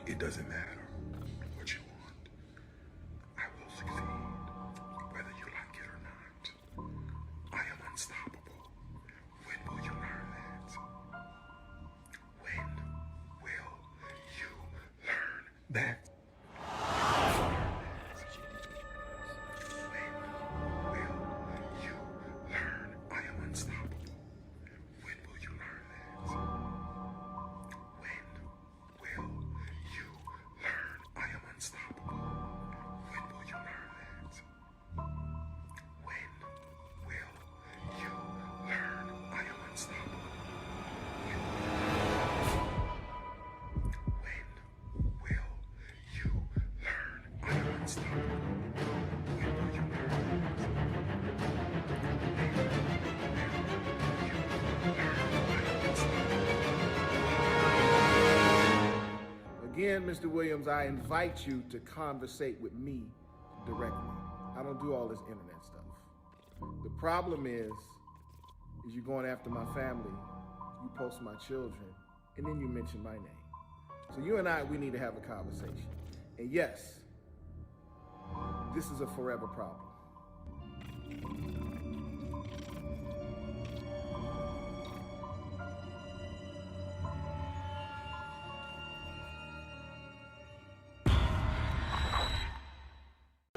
It doesn't matter what you want. I will succeed, whether you like it or not. I am unstoppable. When will you learn that? When will you learn that? Again, Mr. Williams, I invite you to conversate with me directly. I don't do all this internet stuff. The problem is you're going after my family, you post my children, and then you mention my name. So you and I, we need to have a conversation. And yes, this is a forever problem.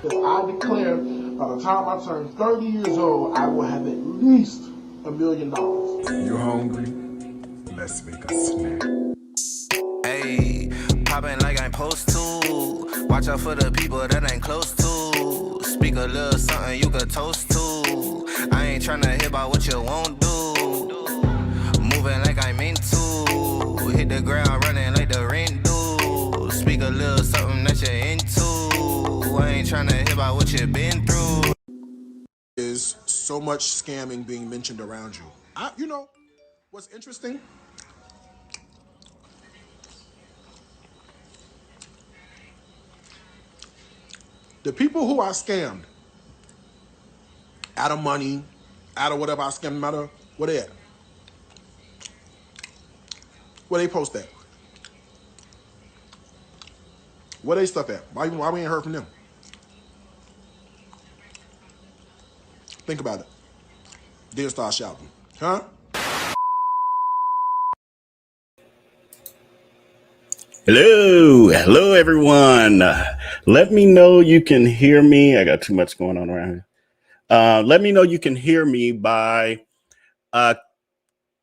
I declare by the time I turn 30 years old, I will have at least $1 million. You hungry? Let's make a snack. Hey, poppin' like I'm supposed to. Watch out for the people that ain't close to. Speak a little something you could toast to. I ain't tryna hear about what you won't do. Moving like I'm into. Hit the ground running like the rent do. Speak a little something that you're into. I ain't tryna hear about what you've been through. Is so much scamming being mentioned around you. You know, what's interesting? The people who I scammed, out of money, out of whatever I scammed them out of, where they at? Where they post at? Where they stuff at? Why we ain't heard from them? Think about it. Then start shouting. Huh? Hello everyone. Let me know you can hear me. I got too much going on around here. Let me know you can hear me by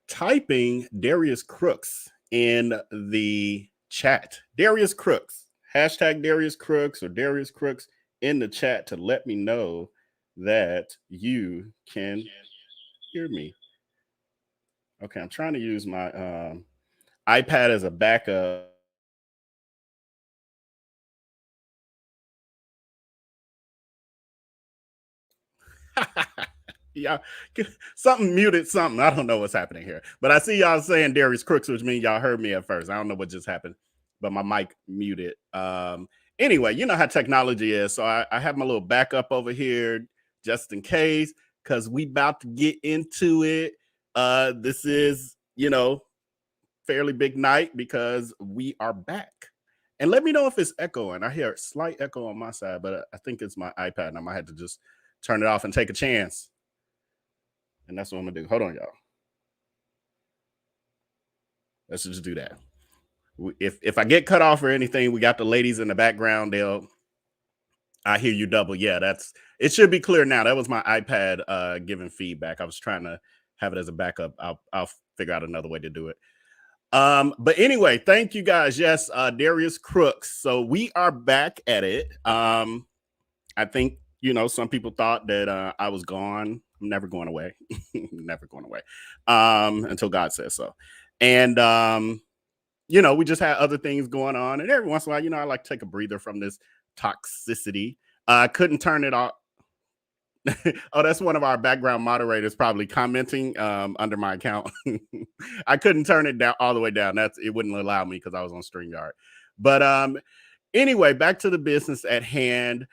typing Darius Cooks in the chat. Darius Cooks, hashtag Darius Cooks or Darius Cooks in the chat to let me know that you can hear me. Okay, I'm trying to use my iPad as a backup. Yeah, something muted something. I don't know what's happening here, but I see y'all saying Darius Cooks, which means y'all heard me at first. I don't know what just happened, but my mic muted. Anyway, you know how technology is. So I have my little backup over here just in case, because we about to get into it. This is, you know, fairly big night because we are back. And let me know if it's echoing. I hear a slight echo on my side, but I think it's my iPad, and I might have to just turn it off and take a chance. And that's what I'm gonna do. Hold on, y'all. Let's just do that. If I get cut off or anything, we got the ladies in the background. I hear you double. Yeah, it should be clear now. That was my iPad giving feedback. I was trying to have it as a backup. I'll figure out another way to do it. But anyway, thank you guys. Yes, Darius Cooks. So we are back at it. I think, you know, some people thought that I was gone. I'm never going away. Never going away. Until God says so. And you know, we just had other things going on. And every once in a while, you know, I like to take a breather from this toxicity. I couldn't turn it off. Oh, that's one of our background moderators probably commenting under my account. I couldn't turn it down all the way down. It wouldn't allow me because I was on StreamYard. But anyway, back to the business at hand.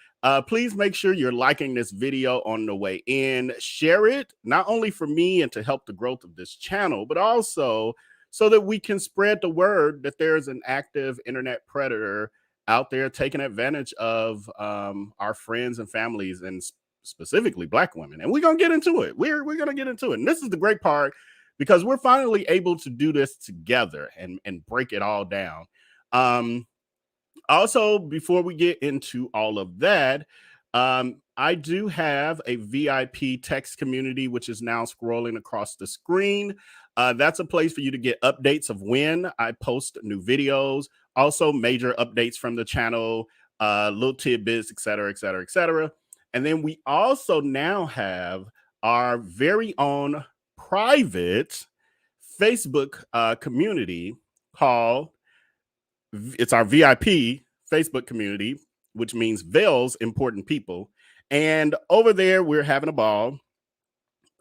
Please make sure you're liking this video on the way in. Share it, not only for me and to help the growth of this channel, but also so that we can spread the word that there's an active internet predator out there taking advantage of our friends and families, and specifically Black women. And we're going to get into it. We're going to get into it. And this is the great part, because we're finally able to do this together and break it all down. Also, before we get into all of that, I do have a VIP text community, which is now scrolling across the screen. That's a place for you to get updates of when I post new videos, also major updates from the channel, little tidbits, et cetera, et cetera, et cetera. And then we also now have our very own private Facebook community called, it's our VIP Facebook community, which means Vale's Important People. And over there, we're having a ball.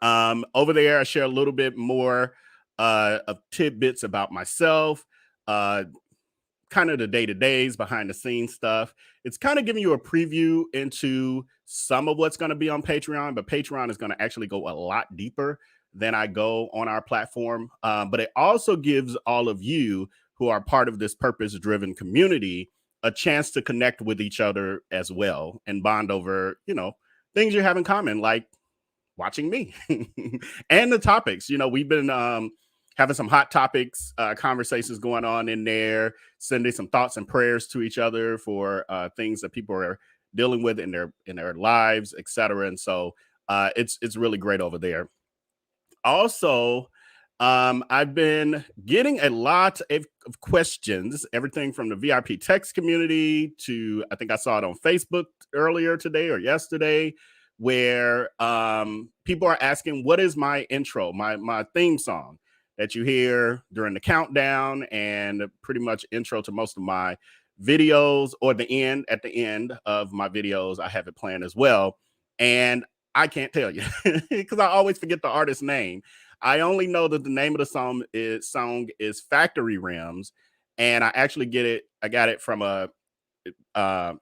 Over there, I share a little bit more of tidbits about myself, kind of the day-to-days, behind-the-scenes stuff. It's kind of giving you a preview into some of what's going to be on Patreon, but Patreon is going to actually go a lot deeper than I go on our platform. But it also gives all of you who are part of this purpose-driven community a chance to connect with each other as well and bond over, you know, things you have in common, like watching me and the topics. You know, we've been having some hot topics, conversations going on in there, sending some thoughts and prayers to each other for things that people are dealing with in their lives, etc. And so it's really great over there. Also, I've been getting a lot of questions, everything from the VIP text community to, I think I saw it on Facebook earlier today or yesterday, where people are asking, what is my intro, my theme song that you hear during the countdown and pretty much intro to most of my videos, or at the end of my videos, I have it planned as well. And I can't tell you because I always forget the artist's name. I only know that the name of the song is Factory Rims, and I actually got it from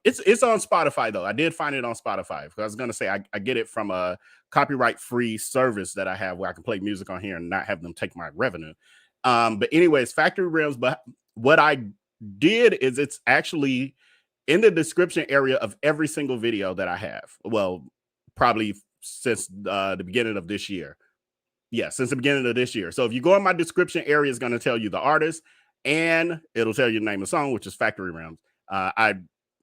it's on Spotify though. I did find it on Spotify because I was gonna say I get it from a copyright free service that I have where I can play music on here and not have them take my revenue. But anyways, Factory Rims. But what I did is it's actually in the description area of every single video that I have. Well, probably since the beginning of this year. Yeah, since the beginning of this year. So if you go in my description area, it's going to tell you the artist and it'll tell you the name of the song, which is Factory Rims. I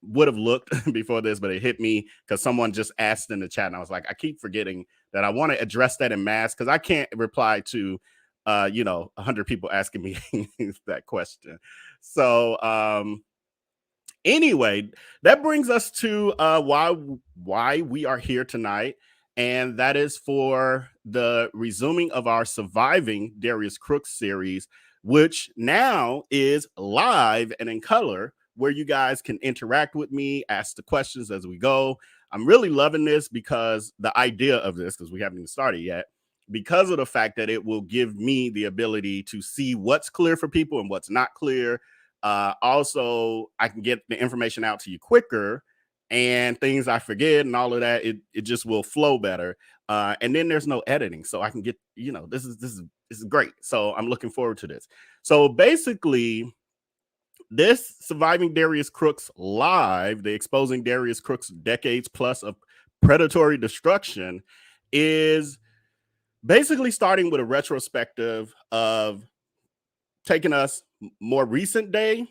would have looked before this, but it hit me because someone just asked in the chat and I was like, I keep forgetting that I want to address that in mass because I can't reply to, 100 people asking me that question. So anyway, that brings us to why we are here tonight. And that is for the resuming of our Surviving Darius Cooks series, which now is live and in color, where you guys can interact with me, ask the questions as we go. I'm really loving this because the idea of this, because we haven't even started yet, because of the fact that it will give me the ability to see what's clear for people and what's not clear. Also, I can get the information out to you quicker, and things I forget and all of that, it just will flow better. And then there's no editing. So I can get, this is great. So I'm looking forward to this. So basically, this Surviving Darius Cooks live, the Exposing Darius Cooks Decades Plus of Predatory Destruction, is basically starting with a retrospective of taking us more recent day.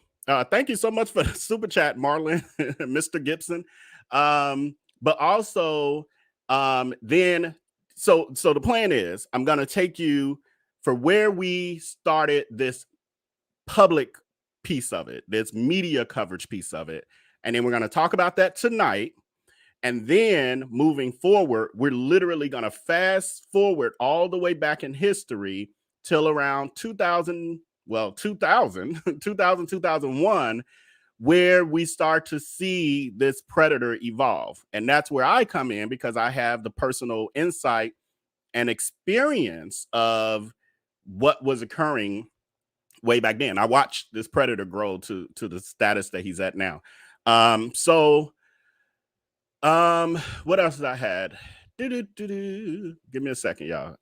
Thank you so much for the super chat, Marlon, Mr. Gibson. But also, then, so the plan is I'm going to take you for where we started this public piece of it, this media coverage piece of it. And then we're going to talk about that tonight. And then moving forward, we're literally going to fast forward all the way back in history till around 2000, 2001, where we start to see this predator evolve. And that's where I come in because I have the personal insight and experience of what was occurring way back then. I watched this predator grow to the status that he's at now. What else did I had? Give me a second, y'all.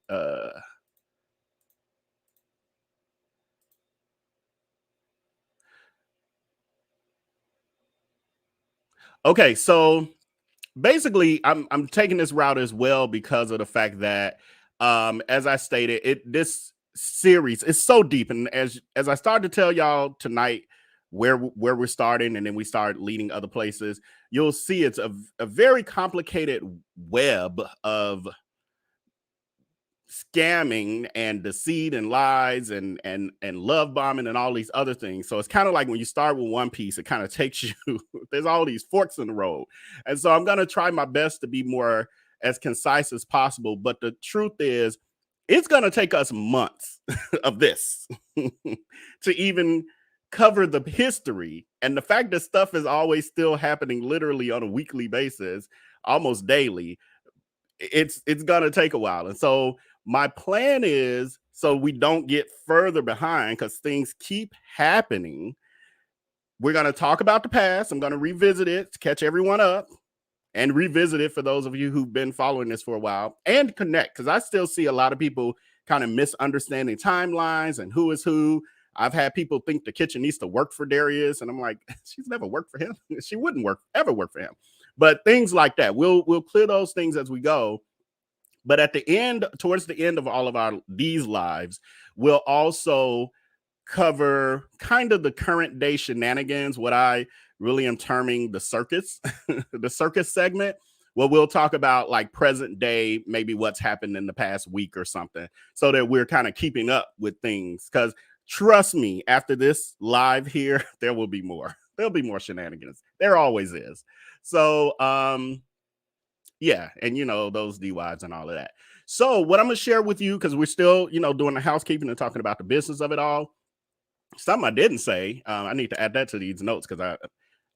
Okay, so basically, I'm taking this route as well because of the fact that, as I stated, this series is so deep, and as I started to tell y'all tonight where we're starting, and then we start leading other places, you'll see it's a very complicated web of scamming and deceit and lies and love bombing and all these other things. So it's kind of like when you start with one piece, it kind of takes you there's all these forks in the road. And so I'm going to try my best to be more as concise as possible, but the truth is it's going to take us months of this to even cover the history, and the fact that stuff is always still happening literally on a weekly basis, almost daily. It's going to take a while. And so my plan is, so we don't get further behind because things keep happening, we're going to talk about the past. I'm going to revisit it to catch everyone up and revisit it for those of you who've been following this for a while, and connect, because I still see a lot of people kind of misunderstanding timelines and who is who. I've had people think the Kitchenista worked for Darius, and I'm like, she's never worked for him. She wouldn't ever work for him. But things like that, we'll clear those things as we go. But at the end, towards the end of all of these lives, we'll also cover kind of the current day shenanigans, what I really am terming the circus, the circus segment. Well, we'll talk about like present day, maybe what's happened in the past week or something, so that we're kind of keeping up with things. Because trust me, after this live here, there will be more. There'll be more shenanigans. There always is. So, yeah, and those DWIs and all of that. So what I'm gonna share with you, because we're still, doing the housekeeping and talking about the business of it all. Something I didn't say, I need to add that to these notes because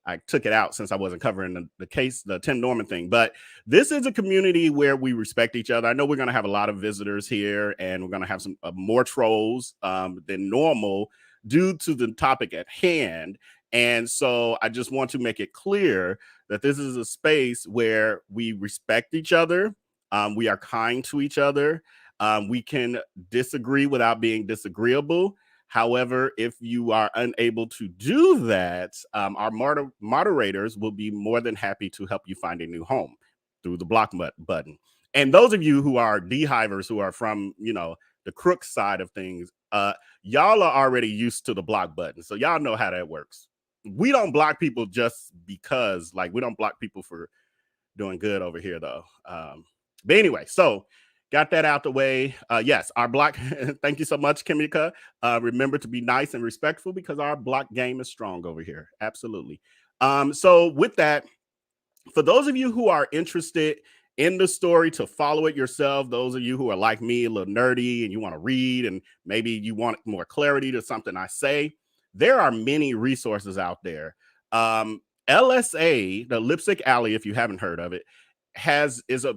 I took it out since I wasn't covering the case, the Tim Norman thing. But this is a community where we respect each other. I know we're going to have a lot of visitors here, and we're going to have some more trolls than normal due to the topic at hand. And so I just want to make it clear that this is a space where we respect each other. We are kind to each other. We can disagree without being disagreeable. However, if you are unable to do that, our moderators will be more than happy to help you find a new home through the block button. And those of you who are dehivers, who are from, the crook side of things, y'all are already used to the block button. So y'all know how that works. We don't block people just because, like, we don't block people for doing good over here, though. But anyway, so got that out the way. Yes, our block. Thank you so much, Kimika. Remember to be nice and respectful because our block game is strong over here. Absolutely. So with that, for those of you who are interested in the story to follow it yourself, those of you who are like me, a little nerdy, and you want to read, and maybe you want more clarity to something I say, there are many resources out there. LSA, the Lipstick Alley, if you haven't heard of it, is a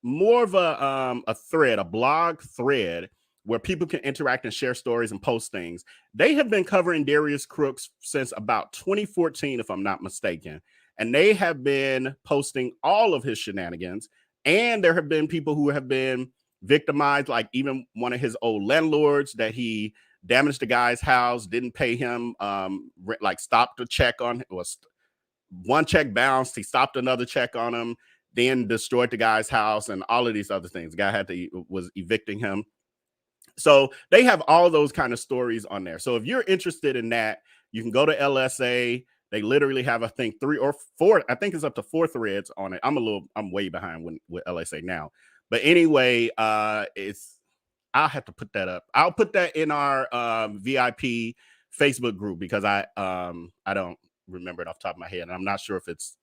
more of a thread, a blog thread where people can interact and share stories and post things. They have been covering Darius Cooks since about 2014, if I'm not mistaken. And they have been posting all of his shenanigans. And there have been people who have been victimized, like even one of his old landlords that he damaged the guy's house, didn't pay him, like stopped a check on, was one check bounced, he stopped another check on him, then destroyed the guy's house and all of these other things. The guy was evicting him. So they have all those kind of stories on there. So if you're interested in that, you can go to LSA. They literally have, I think, 3 or 4, I think it's up to 4 threads on it. I'm way behind with LSA now. But anyway, I'll have to put that up. I'll put that in our VIP Facebook group because I don't remember it off the top of my head. And I'm not sure if it's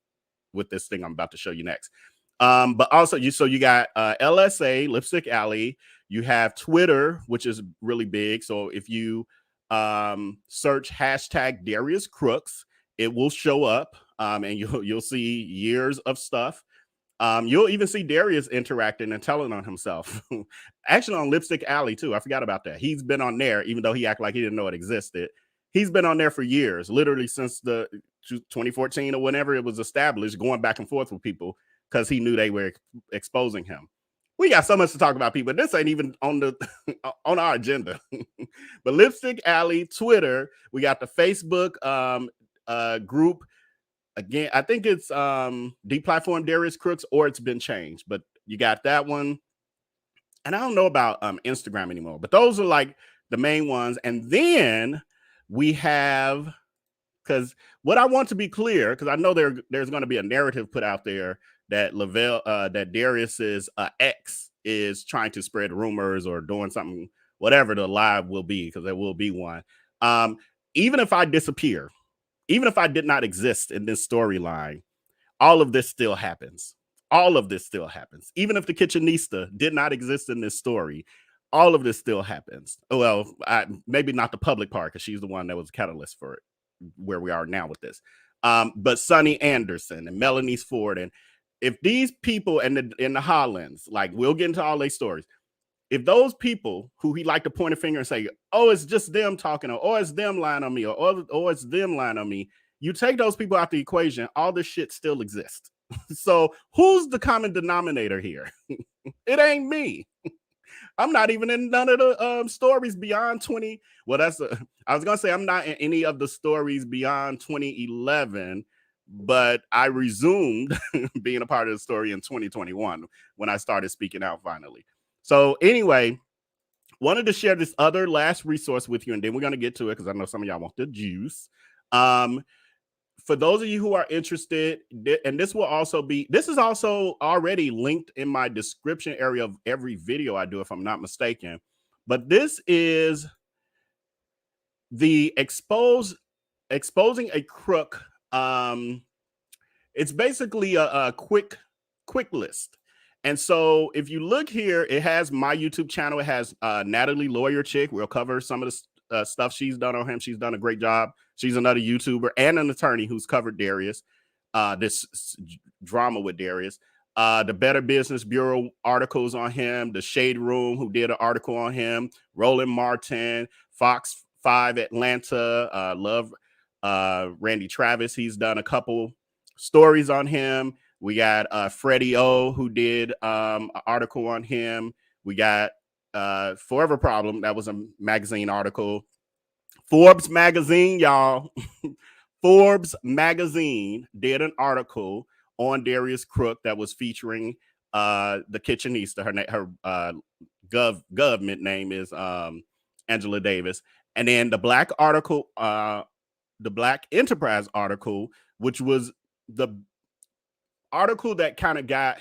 with this thing I'm about to show you next. But also you got LSA, Lipstick Alley. You have Twitter, which is really big. So if you search hashtag Darius Cooks, it will show up, and you'll see years of stuff. You'll even see Darius interacting and telling on himself. Actually, on Lipstick Alley too. I forgot about that. He's been on there, even though he acted like he didn't know it existed. He's been on there for years, literally since the 2014 or whenever it was established, going back and forth with people because he knew they were exposing him. We got so much to talk about, people. This ain't even on our agenda. But Lipstick Alley, Twitter, we got the Facebook group. again, I think it's deplatformed Darius Cooks, or it's been changed, but you got that one. And I don't know about Instagram anymore, but those are like the main ones. And then we have, because what I want to be clear, because I know there's going to be a narrative put out there that that Darius's ex is trying to spread rumors or doing something, whatever the live will be, because there will be one. Even if I disappear, even if I did not exist in this storyline, all of this still happens. All of this still happens. Even if the Kitchenista did not exist in this story, all of this still happens. Well, maybe not the public part, because she's the one that was a catalyst for it, where we are now with this. But Sonny Anderson and Melanie Ford, and if these people in the Hollands, like, we'll get into all their stories. If those people who he like to point a finger and say, oh, it's just them talking, or it's them lying on me, or it's them lying on me, you take those people out the equation, all this shit still exists. So who's the common denominator here? It ain't me. I'm not even in none of the stories beyond 20. Well, I was going to say I'm not in any of the stories beyond 2011, but I resumed being a part of the story in 2021 when I started speaking out finally. So anyway, wanted to share this other last resource with you, and then we're going to get to it because I know some of y'all want the juice. For those of you who are interested, and this is also already linked in my description area of every video I do, if I'm not mistaken, but this is the exposing a crook. It's basically a quick list. And so if you look here, it has my YouTube channel. It has Natalie Lawyer Chick. We'll cover some of the stuff she's done on him. She's done a great job. She's another YouTuber and an attorney who's covered Darius, this drama with Darius. The Better Business Bureau articles on him, the Shade Room, who did an article on him, Roland Martin, Fox 5 Atlanta, love Randy Travis. He's done a couple stories on him. We got Freddie O, who did an article on him. We got Forever Problem. That was a magazine article. Forbes magazine, y'all. Forbes magazine did an article on Darius Crook that was featuring the Kitchenista. Her government name is Angela Davis. And then the Black article, the Black Enterprise article, which was the article that kind of got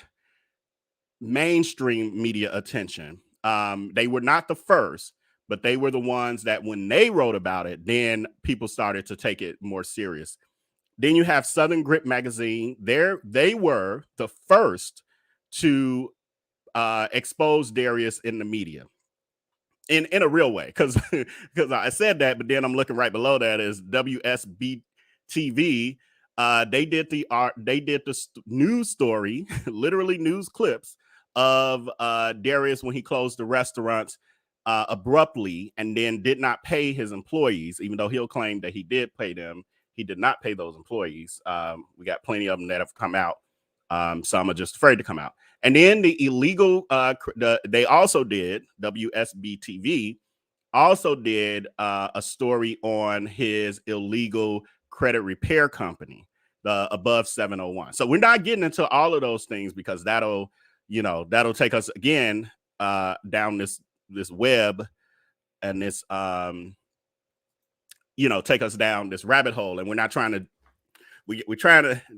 mainstream media attention. They were not the first, but they were the ones that when they wrote about it, then people started to take it more serious. Then you have Southern Grip magazine. They were the first to expose Darius in the media in a real way. Because I said that, but then I'm looking right below that is WSB TV. They did the news story, literally news clips of Darius when he closed the restaurants abruptly and then did not pay his employees, even though he'll claim that he did pay them. He did not pay those employees. We got plenty of them that have come out. Some are just afraid to come out. And then the illegal, they also did, WSB TV also did a story on his illegal credit repair company, the Above 701. So we're not getting into all of those things because that'll take us again down this web and this take us down this rabbit hole. And we're not trying to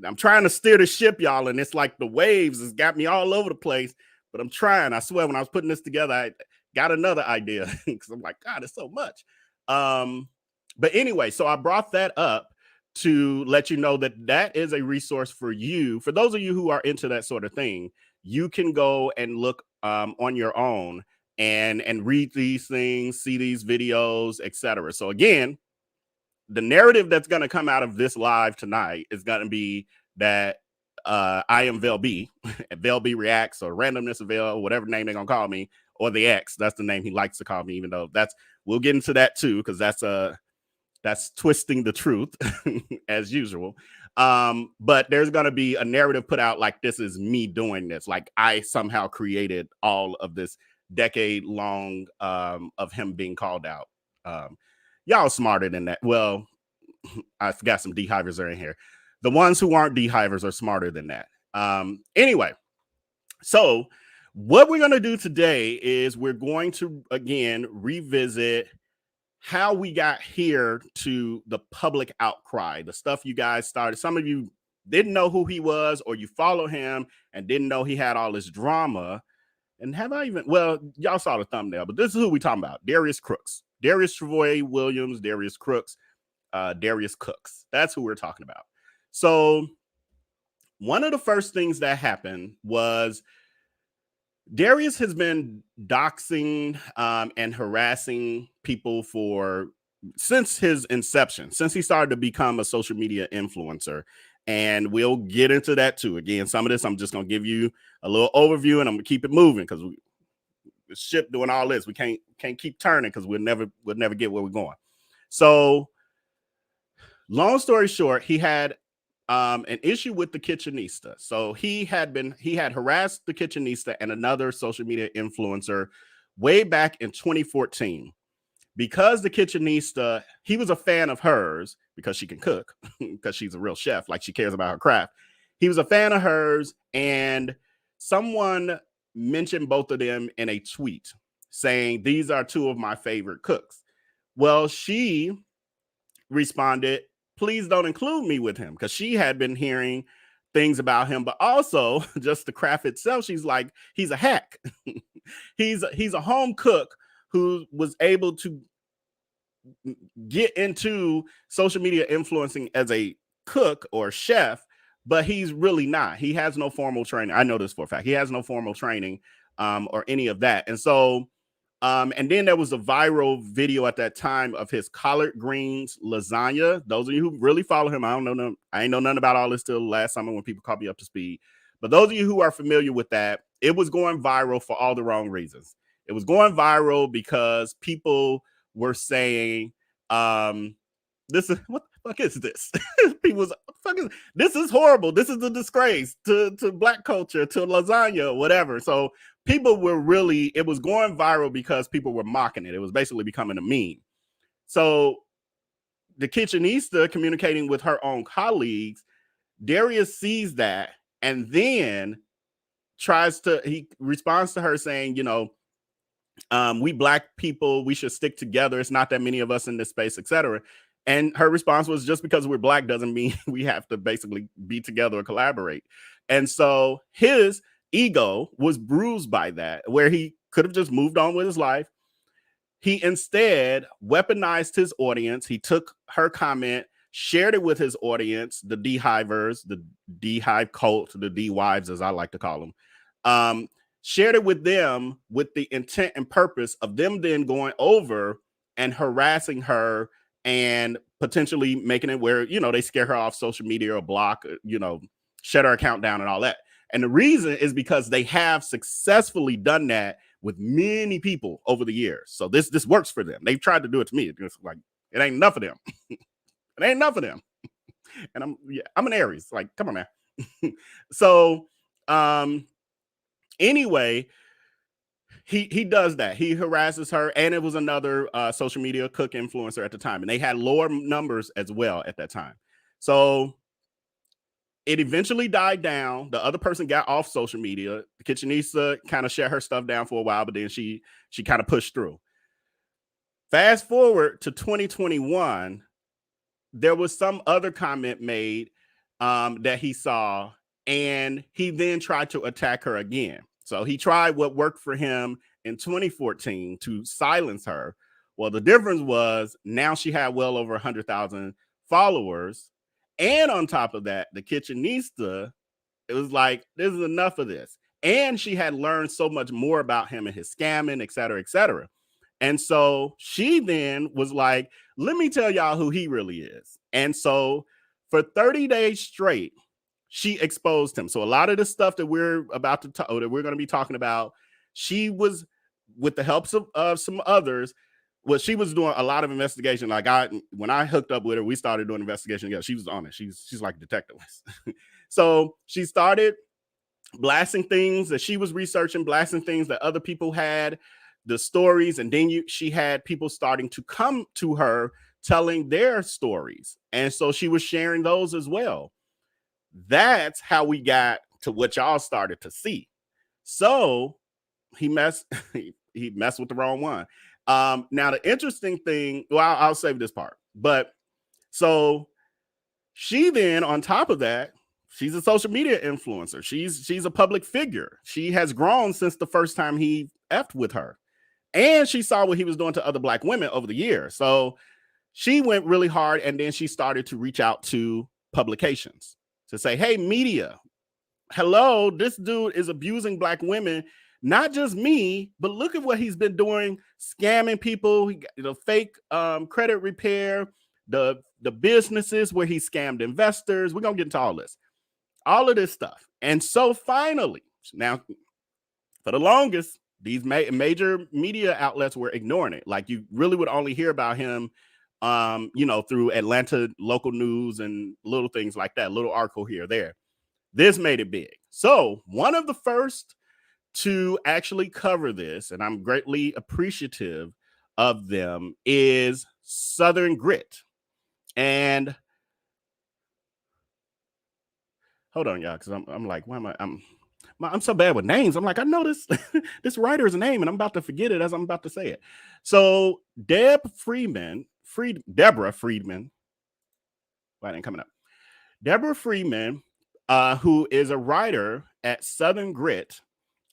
I'm trying to steer the ship, y'all, and it's like the waves has got me all over the place, but I'm trying. I swear when I was putting this together, I got another idea because I'm like, God, it's so much. But anyway, so I brought that up to let you know that is a resource for you. For those of you who are into that sort of thing, you can go and look on your own and read these things, see these videos, etc. So again, the narrative that's going to come out of this live tonight is going to be that I am Vel B, Vel B Reacts, or Randomness of Vel, whatever name they're going to call me, or the X. That's the name he likes to call me, even though we'll get into that too, because that's twisting the truth as usual. But there's going to be a narrative put out like this is me doing this, like I somehow created all of this decade long of him being called out. Y'all smarter than that. Well, I forgot some dehydrats are in here. The ones who aren't D-hivers are smarter than that. Anyway, so what we're going to do today is we're going to, again, revisit how we got here to the public outcry, the stuff you guys started. Some of you didn't know who he was, or you follow him and didn't know he had all this drama. And have I even, well, y'all saw the thumbnail, but this is who we talking about. Darius Cooks, Darius Travoy Williams, Darius Cooks, Darius Cooks. That's who we're talking about. So one of the first things that happened was Darius has been doxing and harassing people since his inception, since he started to become a social media influencer. And we'll get into that too. Again, some of this, I'm just going to give you a little overview and I'm going to keep it moving because the ship doing all this. We can't keep turning because we'll never get where we're going. So long story short, he had an issue with the Kitchenista. So he had harassed the Kitchenista and another social media influencer way back in 2014. Because the Kitchenista, he was a fan of hers because she can cook, because she's a real chef, like she cares about her craft. He was a fan of hers, and someone mentioned both of them in a tweet saying, "These are two of my favorite cooks." Well, she responded, "Please don't include me with him," because she had been hearing things about him, but also just the craft itself. She's like, he's a hack. He's a home cook who was able to get into social media influencing as a cook or chef, but he's really not. He has no formal training. I know this for a fact. He has no formal training or any of that. And so, and then there was a viral video at that time of his collard greens lasagna. Those of you who really follow him, I ain't know nothing about all this till last summer when people called me up to speed. But those of you who are familiar with that, it was going viral for all the wrong reasons. It was going viral because people were saying, "This is what the fuck is this?" People was, "What the fuck is this? Is horrible. This is a disgrace to Black culture, to lasagna, whatever." So people were really, it was going viral because people were mocking it. It was basically becoming a meme. So the Kitchenista communicating with her own colleagues, Darius sees that and then he responds to her saying, "We Black people, we should stick together. It's not that many of us in this space, etc." And her response was, just because we're Black doesn't mean we have to basically be together or collaborate. And so his ego was bruised by that, where he could have just moved on with his life. He instead weaponized his audience. He took her comment, shared it with his audience, the D-hivers, the D-hive cult, the D-wives, as I like to call them. Shared it with them with the intent and purpose of them then going over and harassing her and potentially making it where, they scare her off social media or block, shut her account down and all that. And the reason is because they have successfully done that with many people over the years. So this works for them. They've tried to do it to me. It's like, it ain't enough of them. It ain't enough of them. And I'm an Aries. Like, come on, man. So, anyway, he does that. He harasses her, and it was another social media cook influencer at the time, and they had lower numbers as well at that time. So it eventually died down. The other person got off social media. The Kitchenista kind of shut her stuff down for a while, but then she kind of pushed through. Fast forward to 2021, there was some other comment made that he saw, and he then tried to attack her again. So he tried what worked for him in 2014 to silence her. Well, the difference was now she had well over 100,000 followers. And on top of that, the Kitchenista, it was like, this is enough of this. And she had learned so much more about him and his scamming, et cetera, et cetera. And so she then was like, let me tell y'all who he really is. And so for 30 days straight, she exposed him. So a lot of the stuff that we're about to that we're going to be talking about, she was, with the help of some others, she was doing a lot of investigation. Like when I hooked up with her, we started doing investigation together. She was on it. She's like a detective. So she started blasting things that she was researching, blasting things that other people had, the stories, and then she had people starting to come to her telling their stories. And so she was sharing those as well. That's how we got to what y'all started to see. So he messed with the wrong one. Now the interesting thing, well, I'll save this part, but so she then, on top of that, she's a social media influencer. She's a public figure. She has grown since the first time he effed with her. And she saw what he was doing to other Black women over the years. So she went really hard, and then she started to reach out to publications to say, hey, media, hello, this dude is abusing Black women. Not just me, but look at what he's been doing, scamming people, fake credit repair, the businesses where he scammed investors. We're going to get into all of this stuff. And so finally, now, for the longest, these major media outlets were ignoring it. Like, you really would only hear about him, through Atlanta local news and little things like that, little article here or there. This made it big. So one of the first to actually cover this, and I'm greatly appreciative of them, is Southern Grit. And hold on, y'all, because I'm like, why am I'm so bad with names. I'm like, I know this writer's name, and I'm about to forget it as I'm about to say it. So Deborah Friedman. Why ain't coming up? Deborah Friedman, who is a writer at Southern Grit,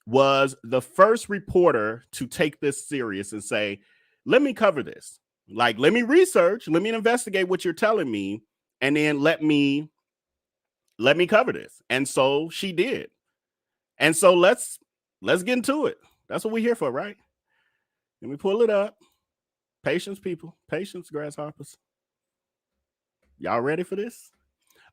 was the first reporter to take this serious and say, let me cover this. Like, let me research, let me investigate what you're telling me, and then let me cover this. And so she did. And so let's get into it. That's what we're here for, right? Let me pull it up. Patience, people. Patience, grasshoppers. Y'all ready for this?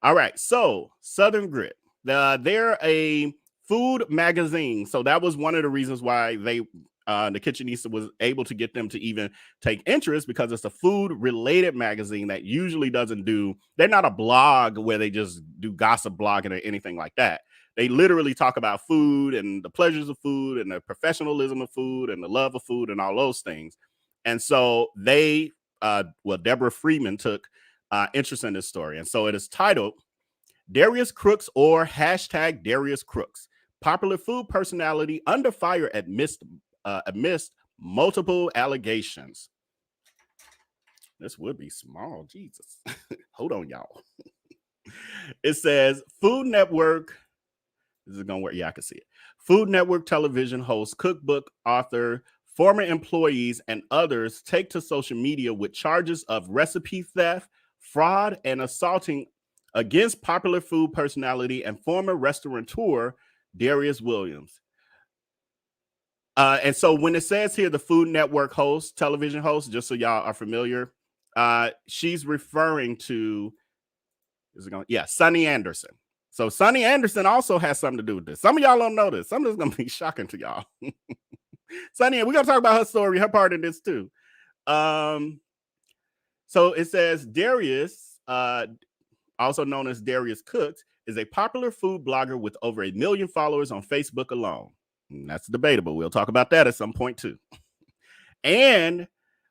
All right. So Southern Grit. They're a food magazine. So that was one of the reasons why the Kitchenista was able to get them to even take interest, because it's a food-related magazine that usually doesn't do, they're not a blog where they just do gossip blogging or anything like that. They literally talk about food and the pleasures of food and the professionalism of food and the love of food and all those things. And so they, Deborah Friedman took interest in this story. And so it is titled Darius Cooks, or hashtag Darius Cooks, popular food personality under fire amidst multiple allegations. This would be small, Jesus. Hold on, y'all. It says Food Network. This is going to work. Yeah, I can see it. Food Network television host, cookbook author, former employees, and others take to social media with charges of recipe theft, fraud, and assaulting against popular food personality and former restaurateur Darius Williams. And so when it says here the Food Network host, television host, just so y'all are familiar, she's referring to, Sunny Anderson. So Sunny Anderson also has something to do with this. Some of y'all don't know this. Some of this is going to be shocking to y'all. Sunny, we're going to talk about her story, her part in this too. So it says Darius, also known as Darius Cooks, is a popular food blogger with over 1 million followers on Facebook alone. And that's debatable. We'll talk about that at some point too. And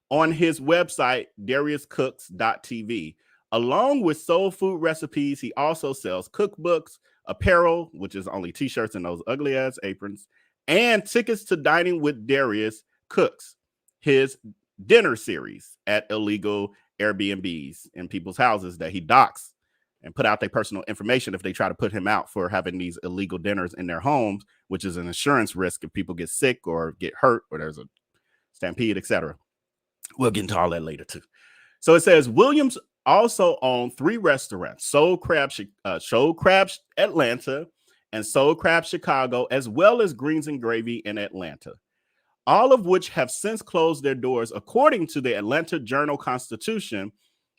on his website, dariuscooks.tv, along with soul food recipes, he also sells cookbooks, apparel, which is only t-shirts and those ugly ass aprons, and tickets to Dining with Darius Cooks, his dinner series at illegal Airbnbs in people's houses that he docks and put out their personal information if they try to put him out for having these illegal dinners in their homes, which is an insurance risk if people get sick or get hurt or there's a stampede, etc. We'll get into all that later too. So it says Williams also owned 3 restaurants, Soul Crab Atlanta and Soul Crab Chicago, as well as Greens and Gravy in Atlanta, all of which have since closed their doors. According to the Atlanta Journal-Constitution,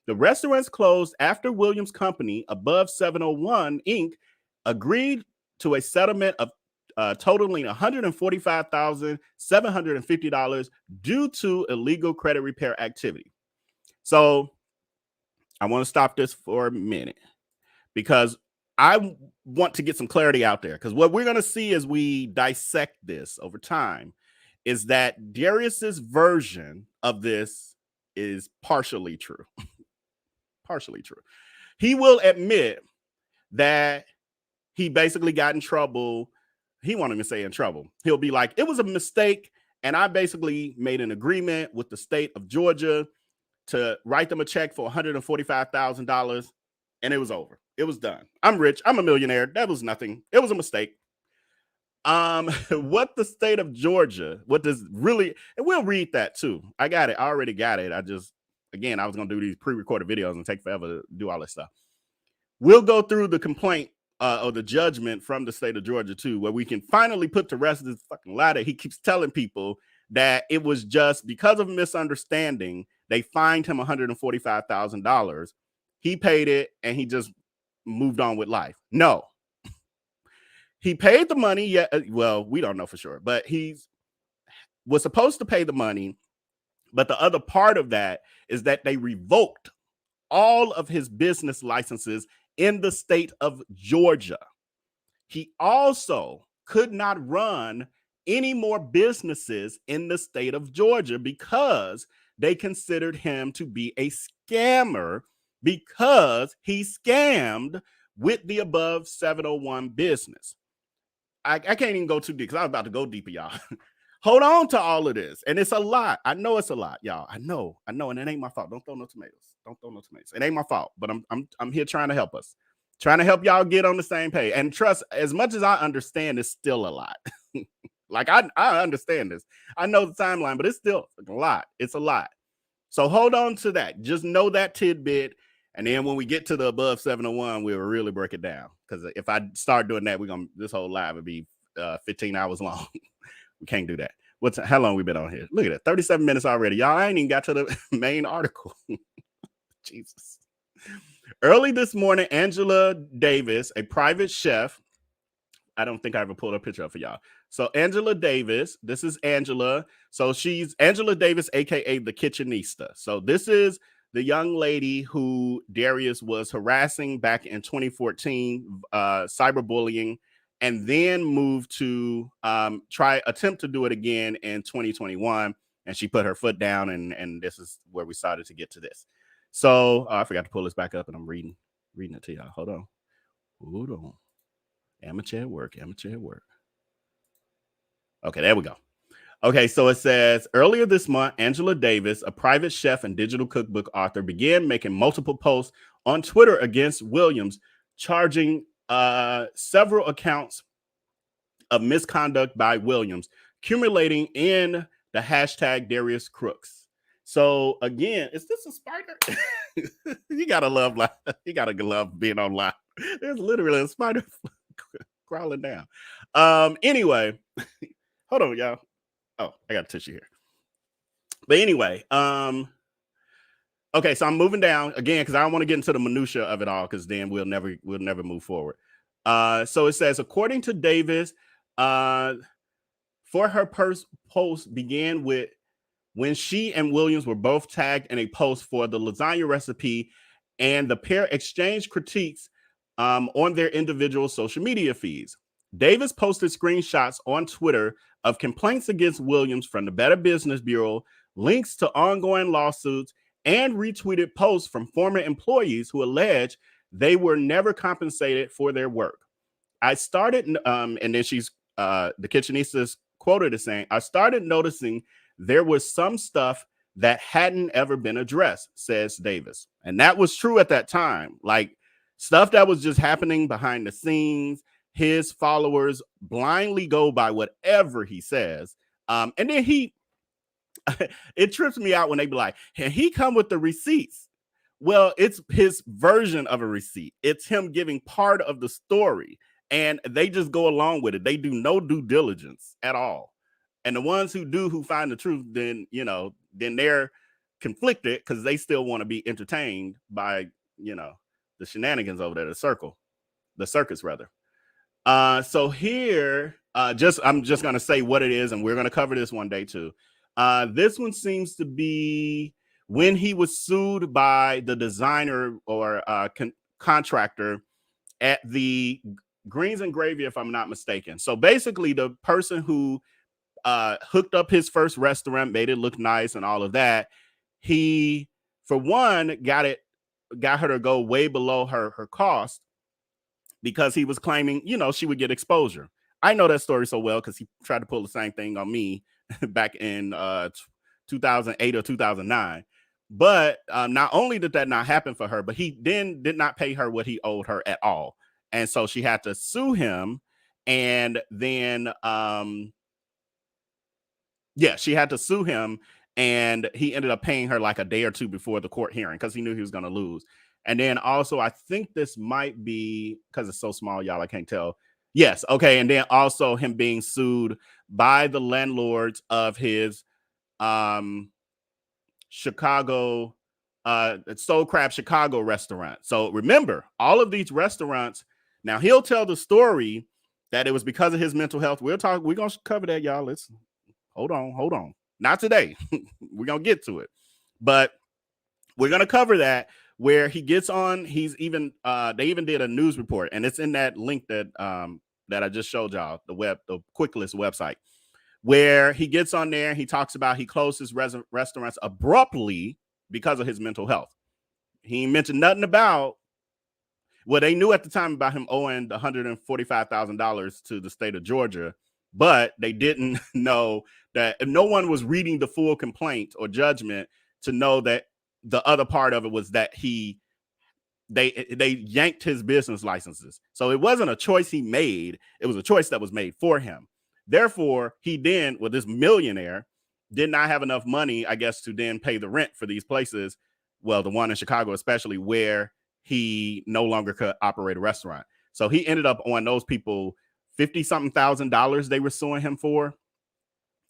the restaurants closed after Williams' company, Above 701 Inc., agreed to a settlement of totaling $145,750 due to illegal credit repair activity. So I want to stop this for a minute because I want to get some clarity out there, because what we're going to see as we dissect this over time is that Darius's version of this is partially true. Partially true. He will admit that he basically got in trouble. He won't even say in trouble. He'll be like, it was a mistake, and I basically made an agreement with the state of Georgia to write them a check for $145,000, and it was over. It was done. I'm rich. I'm a millionaire. That was nothing. It was a mistake. What the state of Georgia, what does really, and we'll read that too. I got it. I already got it. I was going to do these pre-recorded videos and take forever to do all this stuff. We'll go through the complaint or the judgment from the state of Georgia too, where we can finally put to rest this fucking lie that he keeps telling people that it was just because of misunderstanding. They fined him $145,000. He paid it and he just moved on with life. No. He paid the money. Yeah, well, we don't know for sure, but he was supposed to pay the money. But the other part of that is that they revoked all of his business licenses in the state of Georgia. He also could not run any more businesses in the state of Georgia because they considered him to be a scammer because he scammed with the above 701 business. I can't even go too deep because I was about to go deeper, y'all. Hold on to all of this. And it's a lot. I know it's a lot, y'all. I know. And it ain't my fault. Don't throw no tomatoes. It ain't my fault. But I'm here trying to help us. Trying to help y'all get on the same page. And trust, as much as I understand, it's still a lot. Like I understand this. I know the timeline, but it's still a lot. It's a lot. So hold on to that. Just know that tidbit. And then when we get to the above 701, we'll really break it down. Because if I start doing that, this whole live would be 15 hours long. We can't do that. How long we been on here? Look at that, 37 minutes already. Y'all, I ain't even got to the main article. Jesus. Early this morning, Angela Davis, a private chef. I don't think I ever pulled a picture up for y'all. So Angela Davis, this is Angela. So she's Angela Davis, aka the Kitchenista. So this is the young lady who Darius was harassing back in 2014, cyberbullying, and then moved to attempt to do it again in 2021. And she put her foot down, and this is where we started to get to this. So I forgot to pull this back up, and I'm reading it to y'all. Hold on. Amateur at work. Okay, there we go. Okay, so it says, earlier this month, Angela Davis, a private chef and digital cookbook author, began making multiple posts on Twitter against Williams, charging several accounts of misconduct by Williams, accumulating in the hashtag Darius Cooks. So again, is this a spider? You gotta love being online. There's literally a spider crawling down. Anyway, hold on, y'all. Oh, I got a tissue here. But anyway, okay, so I'm moving down again because I don't want to get into the minutia of it all because then we'll never move forward. So it says, according to Davis, for her post began with when she and Williams were both tagged in a post for the lasagna recipe, and the pair exchanged critiques on their individual social media feeds. Davis posted screenshots on Twitter of complaints against Williams from the Better Business Bureau, links to ongoing lawsuits, and retweeted posts from former employees who allege they were never compensated for their work. I started, and then she's, the Kitchenista's quoted as saying, I started noticing there was some stuff that hadn't ever been addressed, says Davis. And that was true at that time. Like stuff that was just happening behind the scenes. His followers blindly go by whatever he says. And then it trips me out when they be like, and he come with the receipts. Well, it's his version of a receipt. It's him giving part of the story, and they just go along with it. They do no due diligence at all. And the ones who find the truth, then they're conflicted because they still want to be entertained by, the shenanigans over there, the circus rather. So here, I'm just going to say what it is, and we're going to cover this one day too. This one seems to be when he was sued by the designer or contractor at the Greens and Gravy, if I'm not mistaken. So basically the person who hooked up his first restaurant, made it look nice and all of that, he, for one, got her to go way below her cost. because he was claiming, she would get exposure. I know that story so well because he tried to pull the same thing on me back in 2008 or 2009. But not only did that not happen for her, but he then did not pay her what he owed her at all. And so she had to sue him. And then, she had to sue him. And he ended up paying her like a day or two before the court hearing because he knew he was going to lose. And then also, I think this might be because it's so small, y'all, I can't tell. Yes. Okay. And then also him being sued by the landlords of his Chicago, Soul Crab Chicago restaurant. So remember, all of these restaurants, now he'll tell the story that it was because of his mental health. We're going to cover that, y'all. Let's hold on. Not today. We're going to get to it. But we're going to cover that where he gets on. He's even, they even did a news report, and it's in that link that I just showed y'all, the Quick List website, where he gets on there and he talks about he closed his restaurants abruptly because of his mental health. He mentioned nothing about what they knew at the time about him owing $145,000 to the state of Georgia, but they didn't know that no one was reading the full complaint or judgment to know that the other part of it was that they yanked his business licenses. So it wasn't a choice he made. It was a choice that was made for him. Therefore, he then, this millionaire, did not have enough money, I guess, to then pay the rent for these places. Well, the one in Chicago, especially, where he no longer could operate a restaurant. So he ended up on those people $50-something thousand they were suing him for.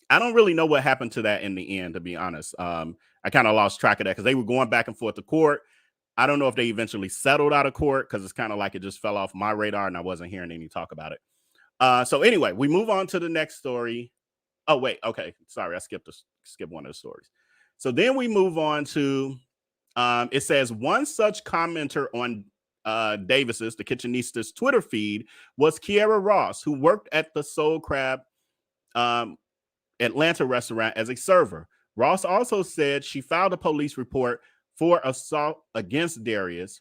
I don't really know what happened to that in the end, to be honest. I kind of lost track of that because they were going back and forth to court. I don't know if they eventually settled out of court because it's kind of like it just fell off my radar and I wasn't hearing any talk about it. So anyway, we move on to the next story. Oh, wait. Okay. Sorry. I skipped one of the stories. So then we move on to, it says one such commenter on Davis's, the Kitchenista's Twitter feed was Kiara Ross, who worked at the Soul Crab Atlanta restaurant as a server. Ross also said she filed a police report for assault against Darius.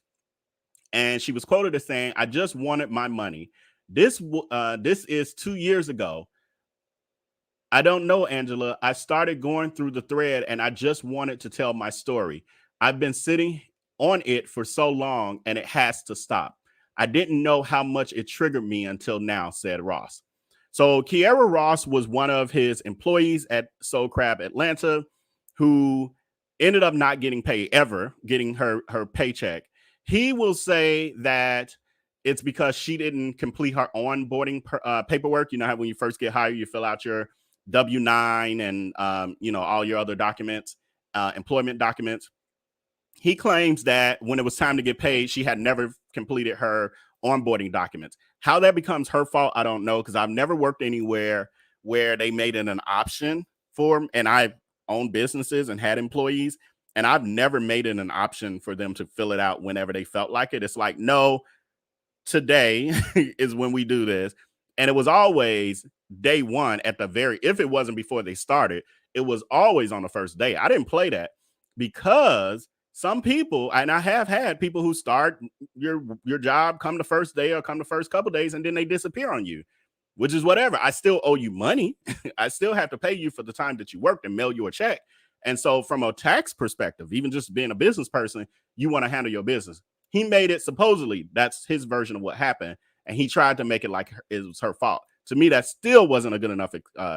And she was quoted as saying, "I just wanted my money. This is 2 years ago. I don't know, Angela. I started going through the thread and I just wanted to tell my story. I've been sitting on it for so long and it has to stop. I didn't know how much it triggered me until now," said Ross. So Kiara Ross was one of his employees at Soul Crab Atlanta who ended up not getting paid ever, getting her paycheck. He will say that it's because she didn't complete her onboarding paperwork. You know how when you first get hired, you fill out your W-9 and, all your other documents, employment documents. He claims that when it was time to get paid, she had never completed her onboarding documents. How that becomes her fault, I don't know, because I've never worked anywhere where they made it an option for, and I've owned businesses and had employees, and I've never made it an option for them to fill it out whenever they felt like it. It's like, no, today is when we do this. And it was always day one at the if it wasn't before they started, it was always on the first day. I didn't play that because some people, and I have had people who start your job, come the first day or come the first couple days, and then they disappear on you, which is whatever. I still owe you money. I still have to pay you for the time that you worked and mail you a check. And so from a tax perspective, even just being a business person, you want to handle your business. He made it, supposedly, that's his version of what happened. And he tried to make it like it was her fault. To me, that still wasn't a good enough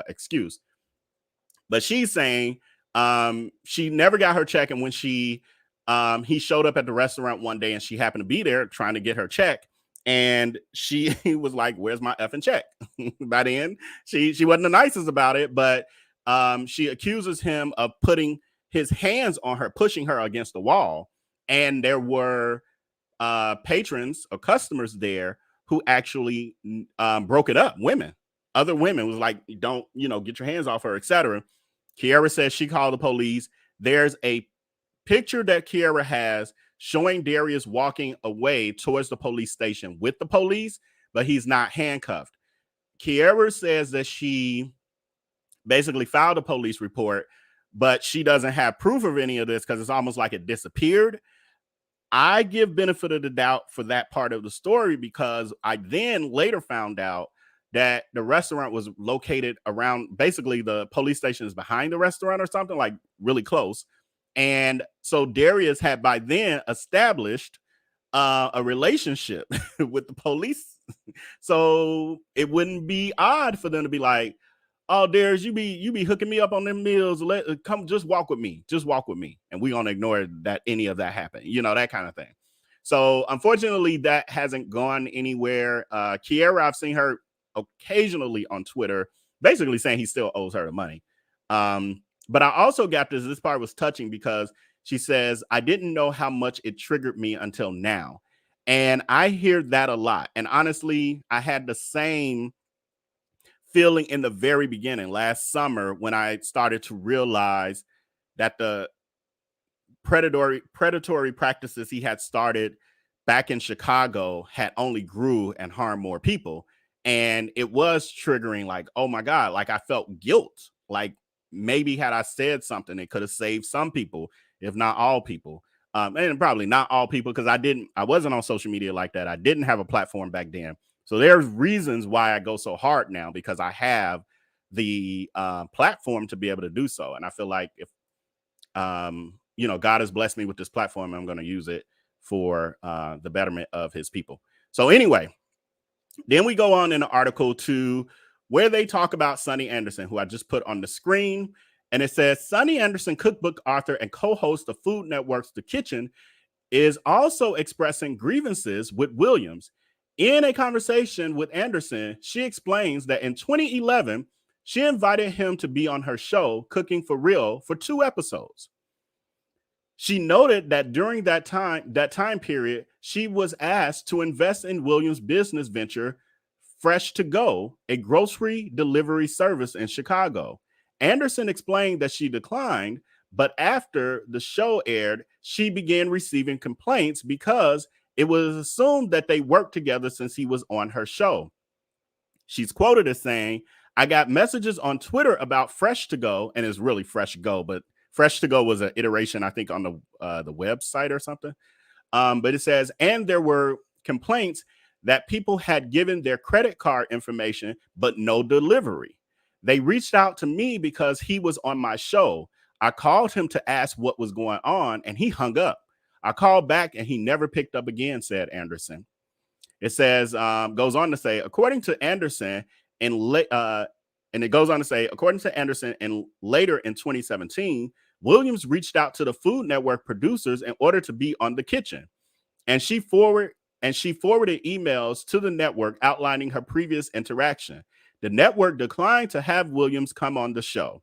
excuse. But she's saying she never got her check. And when he showed up at the restaurant one day and she happened to be there trying to get her check. And she was like, "Where's my effing check?" By then, she wasn't the nicest about it, but she accuses him of putting his hands on her, pushing her against the wall. And there were patrons or customers there who actually broke it up. Other women was like, "Don't, get your hands off her," etc. Kiara says she called the police. There's a picture that Kiara has showing Darius walking away towards the police station with the police, but he's not handcuffed. Kiara says that she basically filed a police report, but she doesn't have proof of any of this because it's almost like it disappeared. I give benefit of the doubt for that part of the story because I then later found out that the restaurant was located around, basically the police station is behind the restaurant or something, like really close. And so Darius had by then established a relationship with the police. So it wouldn't be odd for them to be like, oh, Darius, you be hooking me up on them meals. Come, just walk with me. Just walk with me. And we're going to ignore that any of that happened. You know, that kind of thing. So unfortunately, that hasn't gone anywhere. Kiara, I've seen her occasionally on Twitter, basically saying he still owes her the money. But I also got this part was touching because she says, I didn't know how much it triggered me until now. And I hear that a lot. And honestly, I had the same feeling in the very beginning last summer when I started to realize that the predatory practices he had started back in Chicago had only grew and harmed more people. And it was triggering, like, oh my God, like I felt guilt. Like maybe had I said something, it could have saved some people, if not all people. And probably not all people, because I wasn't on social media like that. I didn't have a platform back then. So there's reasons why I go so hard now, because I have the platform to be able to do so. And I feel like if, God has blessed me with this platform, I'm going to use it for the betterment of his people. So anyway, then we go on in the article to where they talk about Sunny Anderson, who I just put on the screen. And it says, Sunny Anderson, cookbook author and co-host of Food Network's The Kitchen, is also expressing grievances with Williams. In a conversation with Anderson, she explains that in 2011, she invited him to be on her show, Cooking for Real, for 2 episodes. She noted that during that time period, she was asked to invest in Williams' business venture, Fresh to Go, a grocery delivery service in Chicago. Anderson explained that she declined, but after the show aired, she began receiving complaints because it was assumed that they worked together since he was on her show. She's quoted as saying, I got messages on Twitter about Fresh to Go, and it's really Fresh to Go, but Fresh to Go was an iteration, I think, on the website or something. But it says, and there were complaints that people had given their credit card information, but no delivery. They reached out to me because he was on my show. I called him to ask what was going on, and he hung up. I called back, and he never picked up again, said Anderson. It says, goes on to say, according to Anderson, and it goes on to say, according to Anderson, and later in 2017, Williams reached out to the Food Network producers in order to be on The Kitchen, and she forwarded emails to the network outlining her previous interaction. The network declined to have Williams come on the show.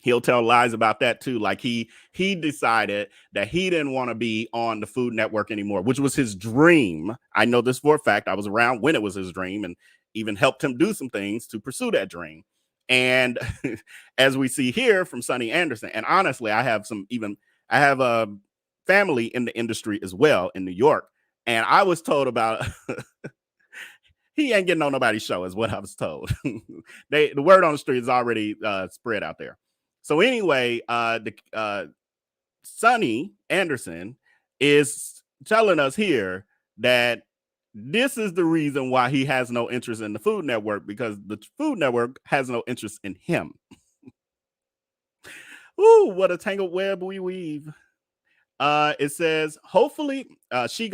He'll tell lies about that too. Like he decided that he didn't want to be on the Food Network anymore, which was his dream. I know this for a fact. I was around when it was his dream and even helped him do some things to pursue that dream. And as we see here from Sunny Anderson, and honestly, I have a family in the industry as well in New York. And I was told about he ain't getting on nobody's show is what I was told. The word on the street is already spread out there. So anyway, Sunny Anderson is telling us here that this is the reason why he has no interest in the Food Network, because the Food Network has no interest in him. Ooh, what a tangled web we weave. It says, hopefully, Sunny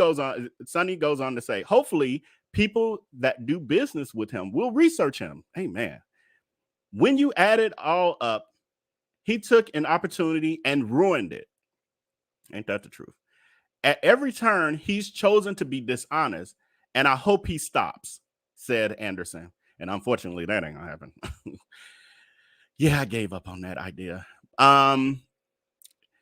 goes on to say, hopefully people that do business with him will research him. Amen. When you add it all up, he took an opportunity and ruined it. Ain't that the truth? At every turn, he's chosen to be dishonest, and I hope he stops, said Anderson. And unfortunately, that ain't gonna happen. Yeah, I gave up on that idea.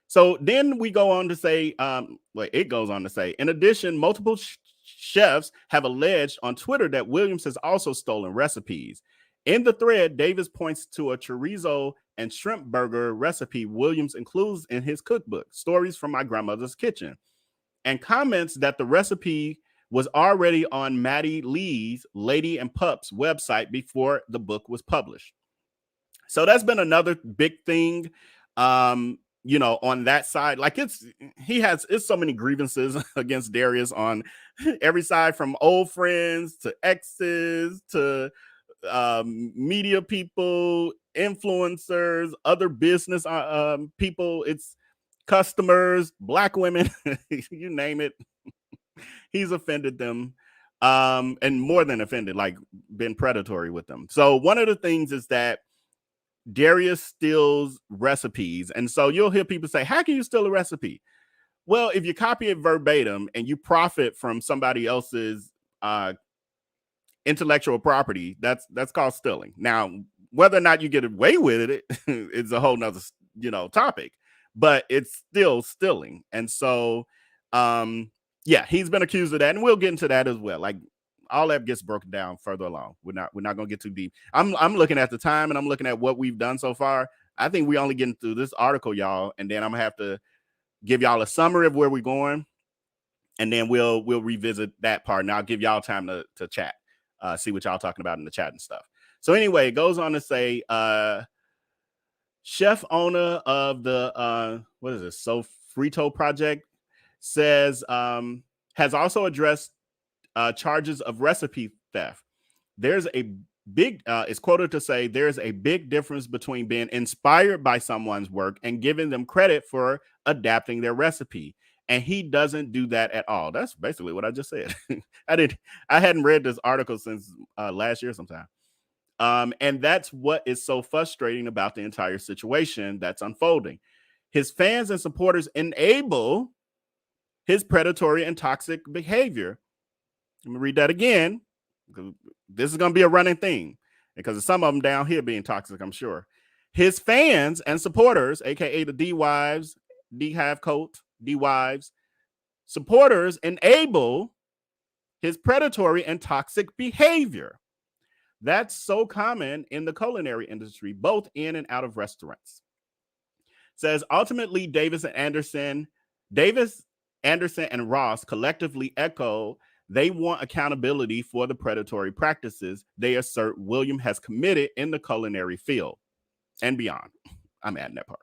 So then we go on to say, it goes on to say, in addition, multiple chefs have alleged on Twitter that Williams has also stolen recipes. In the thread, Davis points to a chorizo and shrimp burger recipe Williams includes in his cookbook, Stories from My Grandmother's Kitchen, and comments that the recipe was already on Maddie Lee's Lady and Pup's website before the book was published. So that's been another big thing. you know, on that side, like it's so many grievances against Darius on every side, from old friends to exes to media people, influencers, other business people, it's customers, black women, you name it. He's offended them, and more than offended, like been predatory with them. So one of the things is that Darius steals recipes. And so you'll hear people say, how can you steal a recipe? Well, if you copy it verbatim and you profit from somebody else's intellectual property, that's called stealing. Now, whether or not you get away with it is a whole nother, you know, topic, but it's still stealing. And so, yeah, he's been accused of that, and we'll get into that as well. Like, all that gets broken down further along. We're not gonna get too deep. I'm looking at the time, and I'm looking at what we've done so far. I think we only getting through this article, y'all, and then I'm gonna have to give y'all a summary of where we're going, and then we'll revisit that part. And I'll give y'all time to chat, see what y'all talking about in the chat and stuff. So anyway, it goes on to say, chef owner of the what is this, Sofrito project, says has also addressed charges of recipe theft. There's a big, is quoted to say, there's a big difference between being inspired by someone's work and giving them credit for adapting their recipe. And he doesn't do that at all. That's basically what I just said. I hadn't read this article since last year sometime. And that's what is so frustrating about the entire situation that's unfolding. His fans and supporters enable his predatory and toxic behavior. Let me read that again, because this is going to be a running theme, because of some of them down here being toxic, I'm sure. His fans and supporters, aka the D-wives, D-half-coat, D-wives, supporters enable his predatory and toxic behavior. That's so common in the culinary industry, both in and out of restaurants. Says ultimately, Davis, Anderson, and Ross collectively echo they want accountability for the predatory practices they assert William has committed in the culinary field and beyond. I'm adding that part.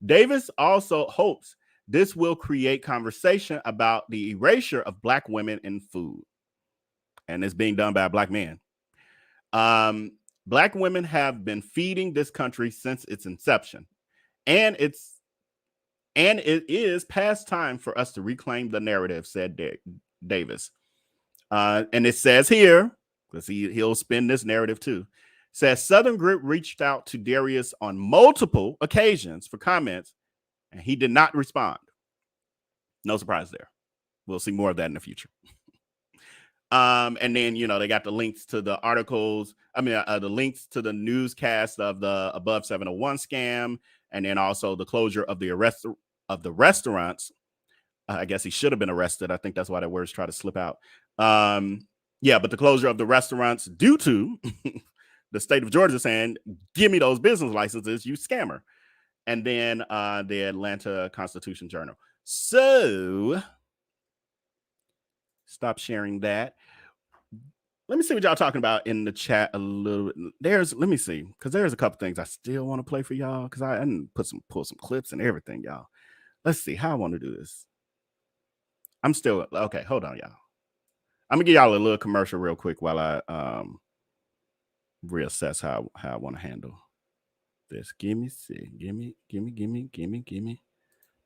Davis also hopes this will create conversation about the erasure of Black women in food. And it's being done by a Black man. Black women have been feeding this country since its inception. And it is past time for us to reclaim the narrative, said Davis. And it says here, because he'll spin this narrative too, says Southern Grit reached out to Darius on multiple occasions for comments, and he did not respond. No surprise there. We'll see more of that in the future. And then, you know, they got the links to the articles. I mean, the links to the newscast of the Above 701 scam, and then also the closure of the arrest of the restaurants. I guess he should have been arrested. I think that's why that word's try to slip out. Yeah, but the closure of the restaurants due to the state of Georgia saying, give me those business licenses, you scammer. And then the Atlanta Constitution Journal. So stop sharing that. Let me see what y'all talking about in the chat a little bit. Let me see, because there's a couple things I still want to play for y'all, because I didn't pull some clips and everything, y'all. Let's see how I want to do this. I'm still okay. Hold on, y'all. I'm gonna give y'all a little commercial real quick while I reassess how I want to handle this. Give me.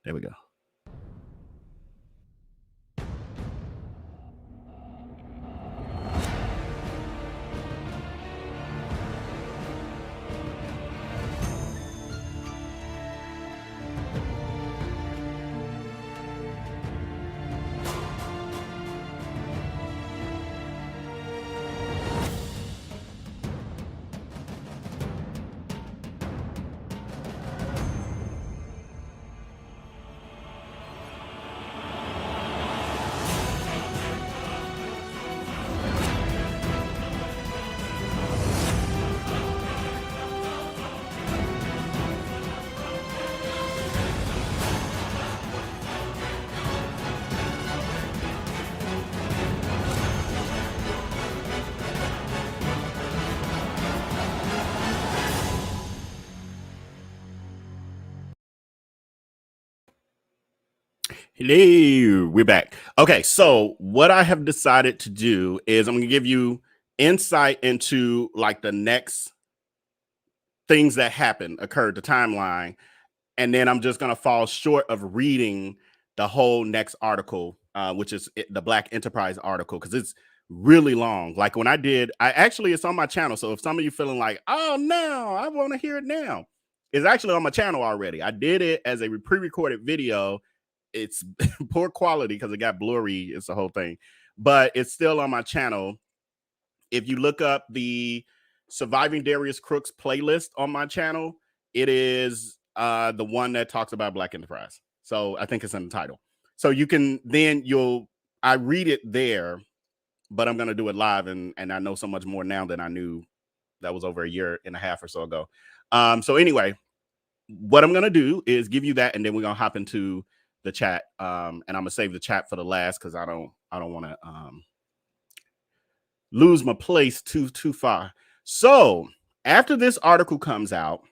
There we go. Hello, we're back. Okay, so what I have decided to do is I'm going to give you insight into like the next things that occurred, the timeline, and then I'm just going to fall short of reading the whole next article, which is the Black Enterprise article, because it's really long. Like when it's on my channel. So if some of you feeling like, oh no, I want to hear it now, it's actually on my channel already. I did it as a pre-recorded video. It's poor quality because it got blurry. It's the whole thing, but it's still on my channel. If you look up the Surviving Darius Cooks playlist on my channel, it is the one that talks about Black Enterprise. So I think it's in the title. So you can I read it there, but I'm going to do it live. And I know so much more now than I knew. That was over a year and a half or so ago. So anyway, what I'm going to do is give you that, and then we're going to hop into the chat. And I'm going to save the chat for the last, because I don't want to lose my place too far. So after this article comes out,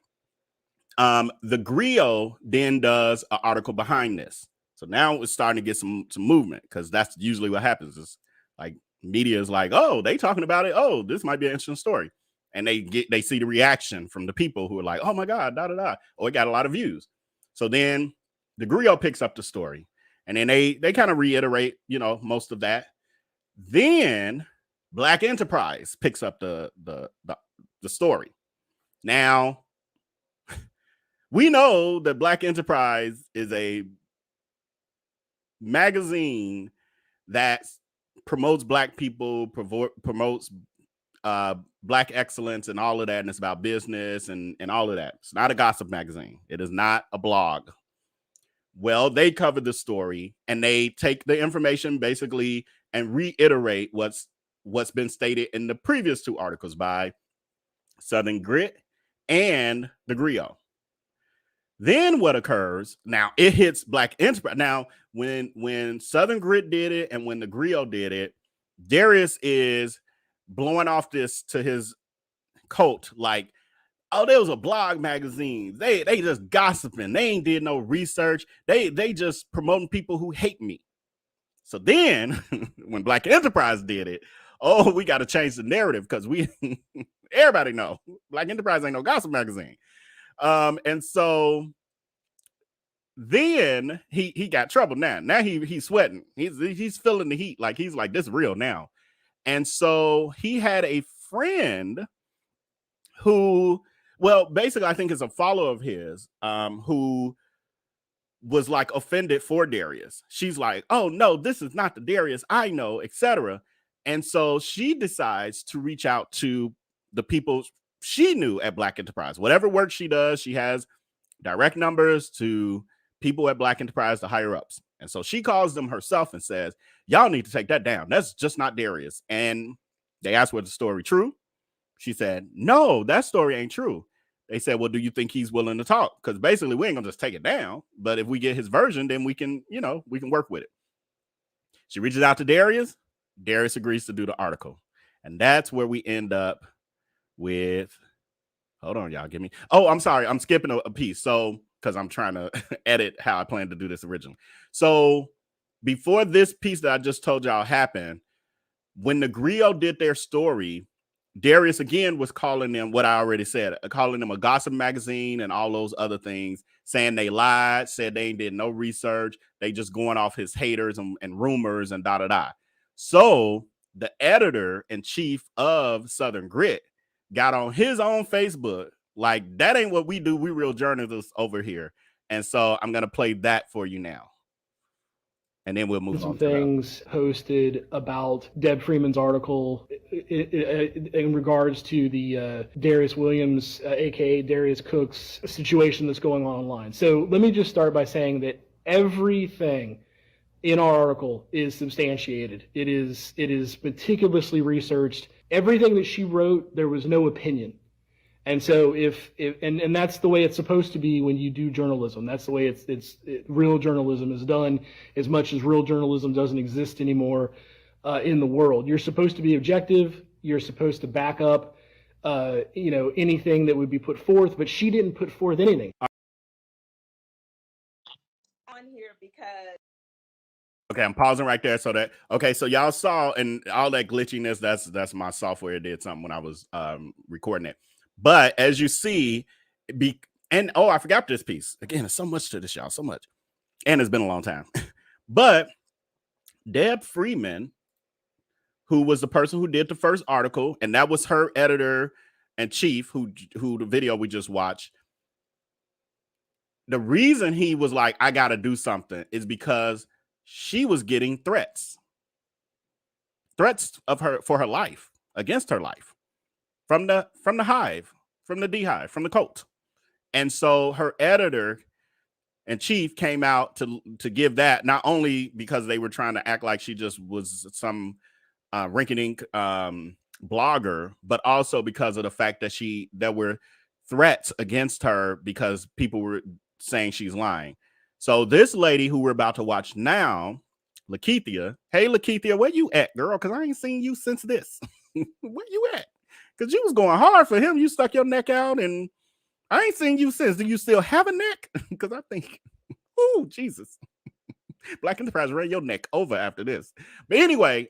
the Griot then does an article behind this. So now it's starting to get some movement, because that's usually what happens. Is like media is like, oh, they talking about it. Oh, this might be an interesting story. And they see the reaction from the people who are like, oh my God, da da da. Oh, it got a lot of views. So then the Griot picks up the story, and then they kind of reiterate, most of that. Then Black Enterprise picks up the story. Now, we know that Black Enterprise is a magazine that promotes Black people, promotes Black excellence and all of that, and it's about business and all of that. It's not a gossip magazine. It is not a blog. Well, they cover the story, and they take the information basically and reiterate what's been stated in the previous two articles by Southern Grit and the Griot. Then what occurs, now it hits Black Enterprise. Now, when Southern Grit did it and when the Griot did it, Darius is blowing off this to his cult like, oh, there was a blog magazine. They just gossiping. They ain't did no research. They just promoting people who hate me. So then when Black Enterprise did it, oh, we got to change the narrative, because everybody know Black Enterprise ain't no gossip magazine. And so then he got trouble. Now he's sweating. He's feeling the heat. Like he's like, this is real now. And so he had a friend who, well, basically I think is a follower of his, who was like offended for Darius. She's like, oh no, this is not the Darius I know, etc. And so she decides to reach out to the people she knew at Black Enterprise. Whatever work she does, she has direct numbers to people at Black Enterprise, the higher ups. And so she calls them herself and says, y'all need to take that down. That's just not Darius. And they asked, was the story true? She said, no, that story ain't true. They said, well, do you think he's willing to talk? Because basically we ain't gonna just take it down. But if we get his version, then we can work with it. She reaches out to Darius. Darius agrees to do the article. And that's where we end up with, hold on, y'all, give me. Oh, I'm sorry. I'm skipping a piece. So, because I'm trying to edit how I planned to do this originally. So before this piece that I just told y'all happened, when the Griot did their story, Darius again was calling them what I already said, calling them a gossip magazine and all those other things, saying they lied, said they did no research. They just going off his haters and rumors and da. So the editor-in-chief of Southern Grit got on his own Facebook, like, that ain't what we do. We real journalists over here. And so I'm going to play that for you now. And then we'll move on. Some things posted about Deb Freeman's article in regards to the Darius Williams, aka Darius Cooks, situation that's going on online. So let me just start by saying that everything in our article is substantiated. It is meticulously researched. Everything that she wrote, there was no opinion. And so and that's the way it's supposed to be when you do journalism. That's the way real journalism is done, as much as real journalism doesn't exist anymore in the world. You're supposed to be objective. You're supposed to back up, anything that would be put forth, but she didn't put forth anything. On here because Okay, I'm pausing right there so that so y'all saw and all that glitchiness, that's my software did something when I was recording it. But as you see, I forgot this piece. Again, there's so much to this, y'all, so much. And it's been a long time. But Deb Freeman, who was the person who did the first article, and that was her editor and chief, who the video we just watched. The reason he was like, I gotta do something is because she was getting threats of her for her life, against her life, from the hive, from the beehive, from the cult. And so her editor and chief came out to give that, not only because they were trying to act like she just was some rinky-dink blogger, but also because of the fact that there were threats against her because people were saying she's lying. So this lady who we're about to watch now, Lethia. Hey, Lethia, where you at, girl? Because I ain't seen you since this. Where you at? Because you was going hard for him. You stuck your neck out, and I ain't seen you since. Do you still have a neck? Because I think, oh, Jesus. Black Enterprise ran your neck over after this. But anyway,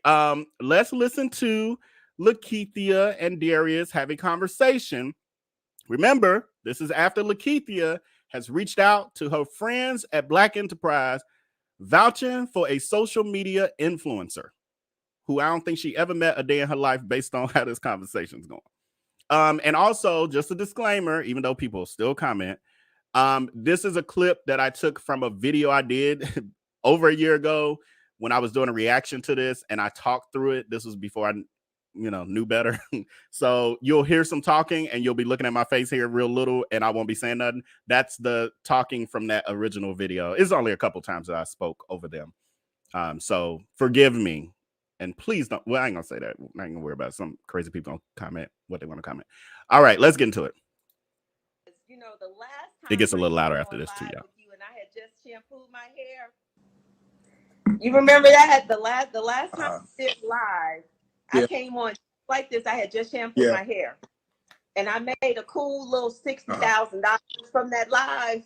let's listen to Lethia and Darius have a conversation. Remember, this is after Lethia has reached out to her friends at Black Enterprise, vouching for a social media influencer who I don't think she ever met a day in her life based on how this conversation's going. And also, just a disclaimer, even though people still comment, this is a clip that I took from a video I did over a year ago when I was doing a reaction to this, and I talked through it. This was before I knew better. So you'll hear some talking and you'll be looking at my face here real little and I won't be saying nothing. That's the talking from that original video. It's only a couple times that I spoke over them. So forgive me. And please don't, well, I ain't gonna say that. I ain't gonna worry about it. Some crazy people don't comment what they want to comment. All right, let's get into it. The last time it gets a little louder after this too, y'all. You and I had just shampooed my hair. You remember that? The last time we did live, yeah. I came on like this. I had just shampooed my hair, and I made a cool little $60,000 from that live.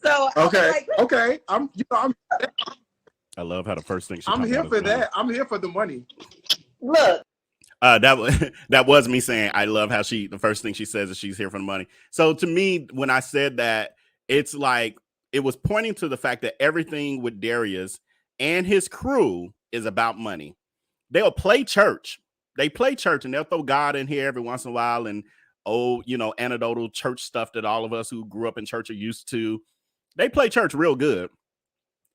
So okay, I love how the first thing I'm here for that. I'm here for the money. Look. That was me saying I love how the first thing she says is she's here for the money. So to me, when I said that, it's like it was pointing to the fact that everything with Darius and his crew is about money. They'll play church. They play church and they'll throw God in here every once in a while and anecdotal church stuff that all of us who grew up in church are used to. They play church real good.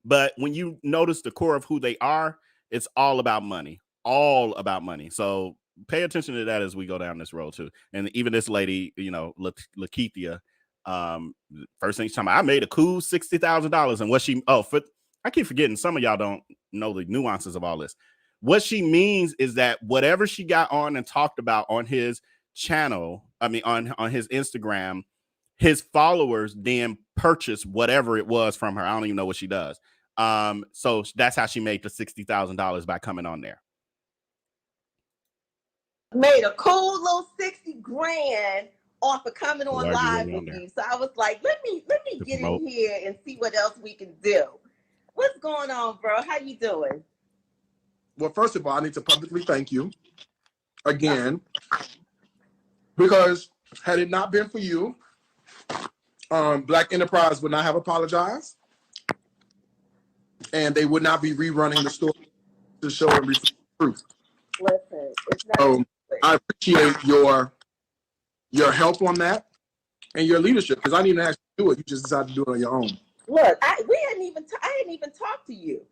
But when you notice the core of who they are, it's all about money. All about money. So pay attention to that as we go down this road too. And even this lady, Lethia, first thing she's talking about, I made a cool $60,000. And I keep forgetting, some of y'all don't know the nuances of all this. What she means is that whatever she got on and talked about on his channel, on his Instagram, his followers then purchased whatever it was from her. I don't even know what she does. So that's how she made the $60,000 by coming on there. Made a cool little $60,000 off of coming on live with you. So I was like, let me get in here and see what else we can do. What's going on, bro? How you doing? Well, first of all, I need to publicly thank you again, because had it not been for you, Black Enterprise would not have apologized, and they would not be rerunning the story to show and reflect the truth. Listen, it's not. I appreciate your help on that and your leadership, because I didn't even actually do it. You just decided to do it on your own. Look, I hadn't even talked to you.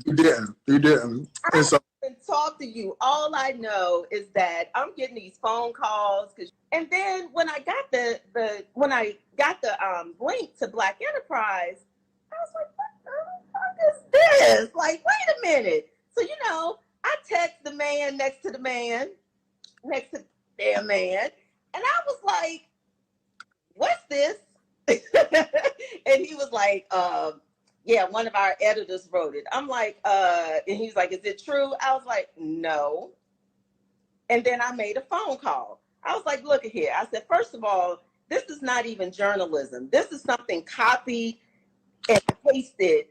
You didn't. I didn't talk to you. All I know is that I'm getting these phone calls, and then when I got the link to Black Enterprise, I was like, what the fuck is this? Like, wait a minute. So I text the man next to their man, and I was like, what's this? And he was like, yeah, one of our editors wrote it. I'm like, and he's like, is it true? I was like, no. And then I made a phone call. I was like, look at here. I said, first of all, this is not even journalism. This is something copied and pasted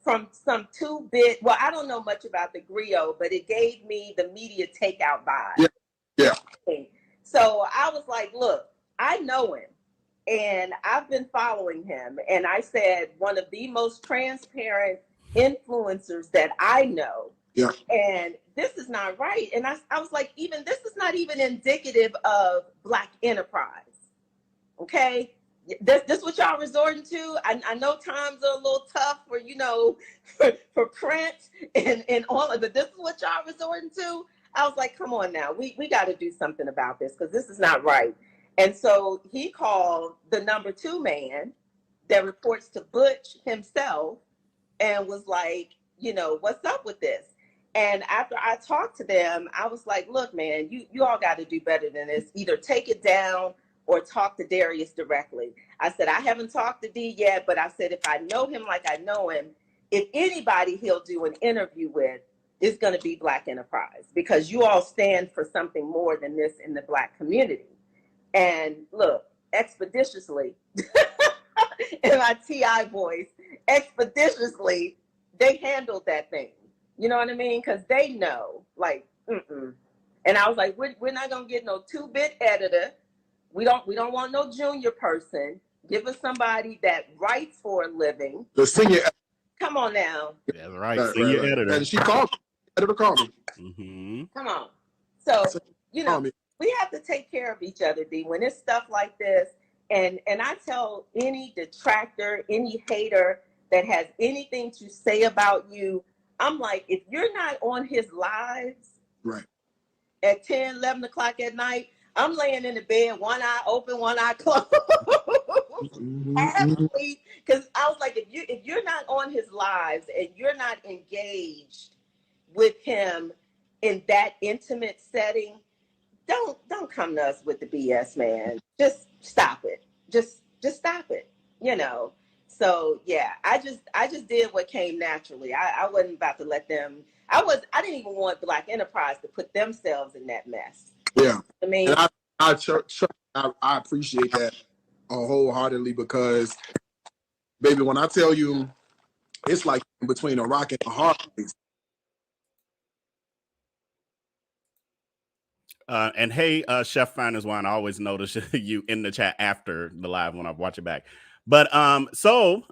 from some 2-bit. Well, I don't know much about the griot, but it gave me the media takeout vibe. Yeah. So I was like, look, I know him and I've been following him. And I said, one of the most transparent influencers that I know. Yeah. And this is not right. And I was like, even this is not even indicative of Black enterprise. Okay. This what y'all resorting to. I know times are a little tough for, you know, for print and all of it. This is what y'all resorting to. I was like, come on now, we got to do something about this because this is not right. And so he called the number 2 man that reports to Butch himself and was like, you know, what's up with this? And after I talked to them, I was like, look, man, you all got to do better than this. Either take it down or talk to Darius directly. I said, I haven't talked to D yet, but I said, if I know him like I know him, if anybody he'll do an interview with, is going to be Black enterprise, because you all stand for something more than this in the Black community. And look, expeditiously, in my TI voice, expeditiously, they handled that thing. You know what I mean? Because they know, like, And I was like, we're not going to get no 2-bit editor. We don't want no junior person. Give us somebody that writes for a living. The senior. Come on now. That's right. Senior editor. And she called me. Editor called me. Mm-hmm. Come on. So, you know, we have to take care of each other, D, when it's stuff like this. And I tell any detractor, any hater that has anything to say about you, I'm like, if you're not on his lives right at 10, 11 o'clock at night, I'm laying in the bed, one eye open, one eye closed. Because I was like, if you're not on his lives and you're not engaged with him in that intimate setting, don't come to us with the BS, man. Just stop it. Just stop it. You know. So yeah, I just did what came naturally. I wasn't about to let them. I didn't even want Black enterprise to put themselves in that mess. Yeah. I mean, and I appreciate that wholeheartedly, because, baby, when I tell you, it's like between a rock and a hard place. And hey, Chef Finder's Wine, I always notice you in the chat after the live when I watch it back. But so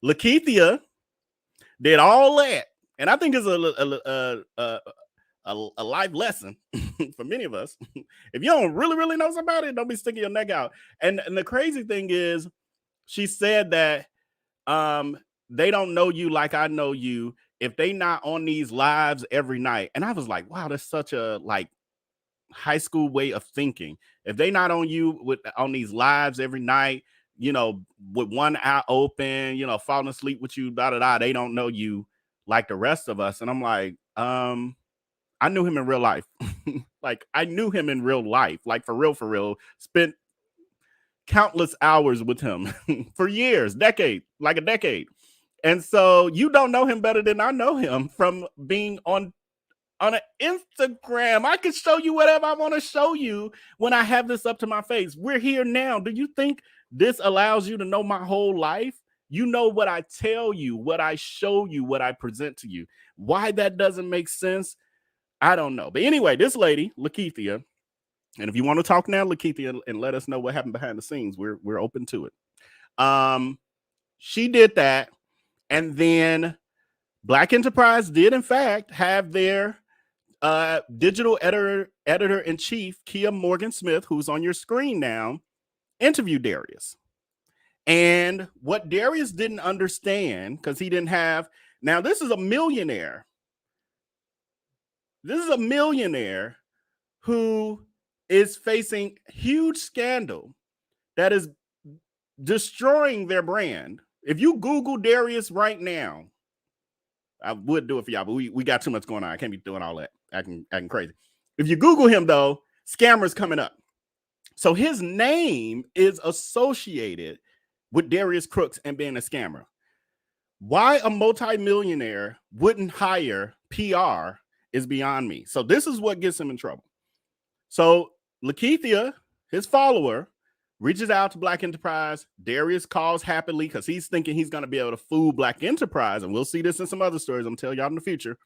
Lethia did all that, and I think it's a life lesson for many of us. If you don't really know somebody, don't be sticking your neck out. And the crazy thing is, she said that they don't know you like I know you if they not on these lives every night. And I was like, wow, that's such a like high school way of thinking. If they not on you on these lives every night, you know, with one eye open, you know, falling asleep with you, they don't know you like the rest of us. And I'm like, I knew him in real life. Like, I knew him in real life, like for real, spent countless hours with him for years, like a decade. And so you don't know him better than I know him from being on an Instagram. I can show you whatever I want to show you when I have this up to my face. We're here now. Do you think this allows you to know my whole life? You know what I tell you, what I show you, what I present to you. Why that doesn't make sense, I don't know. But anyway, this lady, Lethia, and if you want to talk now, Lethia, and let us know what happened behind the scenes, we're open to it. She did that, and then Black Enterprise did, in fact, have their digital editor-in-chief, Kia Morgan-Smith, who's on your screen now, interview Darius. And what Darius didn't understand, because he didn't have, now this is a millionaire. This is a millionaire who is facing huge scandal that is destroying their brand. If you Google Darius right now, I would do it for y'all, but we got too much going on. I can't be doing all that, acting crazy. If you Google him, though, scammers coming up. So his name is associated with Darius Cooks and being a scammer. Why a multimillionaire wouldn't hire PR is beyond me. So this is what gets him in trouble. So Lethia, his follower, reaches out to Black Enterprise. Darius calls happily because he's thinking he's going to be able to fool Black Enterprise. And we'll see this in some other stories I'm going to tell y'all in the future.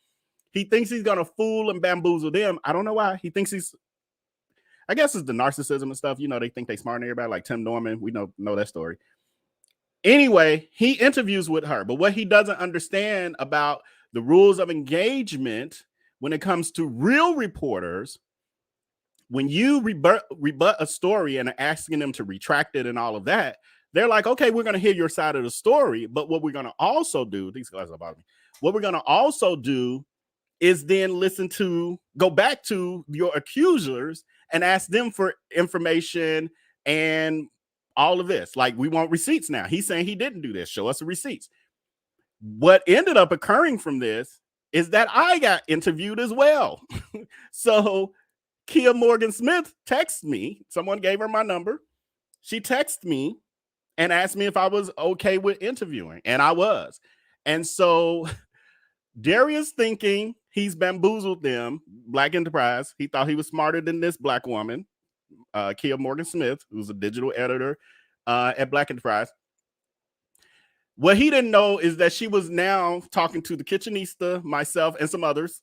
He thinks he's going to fool and bamboozle them. I don't know why. He thinks he's, I guess it's the narcissism and stuff. You know, they think they smart than everybody, like Tim Norman. We know that story. Anyway, he interviews with her. But what he doesn't understand about the rules of engagement when it comes to real reporters, when you rebut a story and are asking them to retract it and all of that, they're like, okay, we're going to hear your side of the story. But what we're going to also do, these guys are about me. What we're going to also do is then go back to your accusers and ask them for information and all of this. Like, we want receipts now. He's saying he didn't do this. Show us the receipts. What ended up occurring from this is that I got interviewed as well. So Kia Morgan Smith texted me. Someone gave her my number. She texted me and asked me if I was okay with interviewing. And I was. And so Darius, thinking he's bamboozled them, Black Enterprise, he thought he was smarter than this Black woman, Kia Morgan Smith, who's a digital editor at Black Enterprise. What he didn't know is that she was now talking to the Kitchenista, myself, and some others.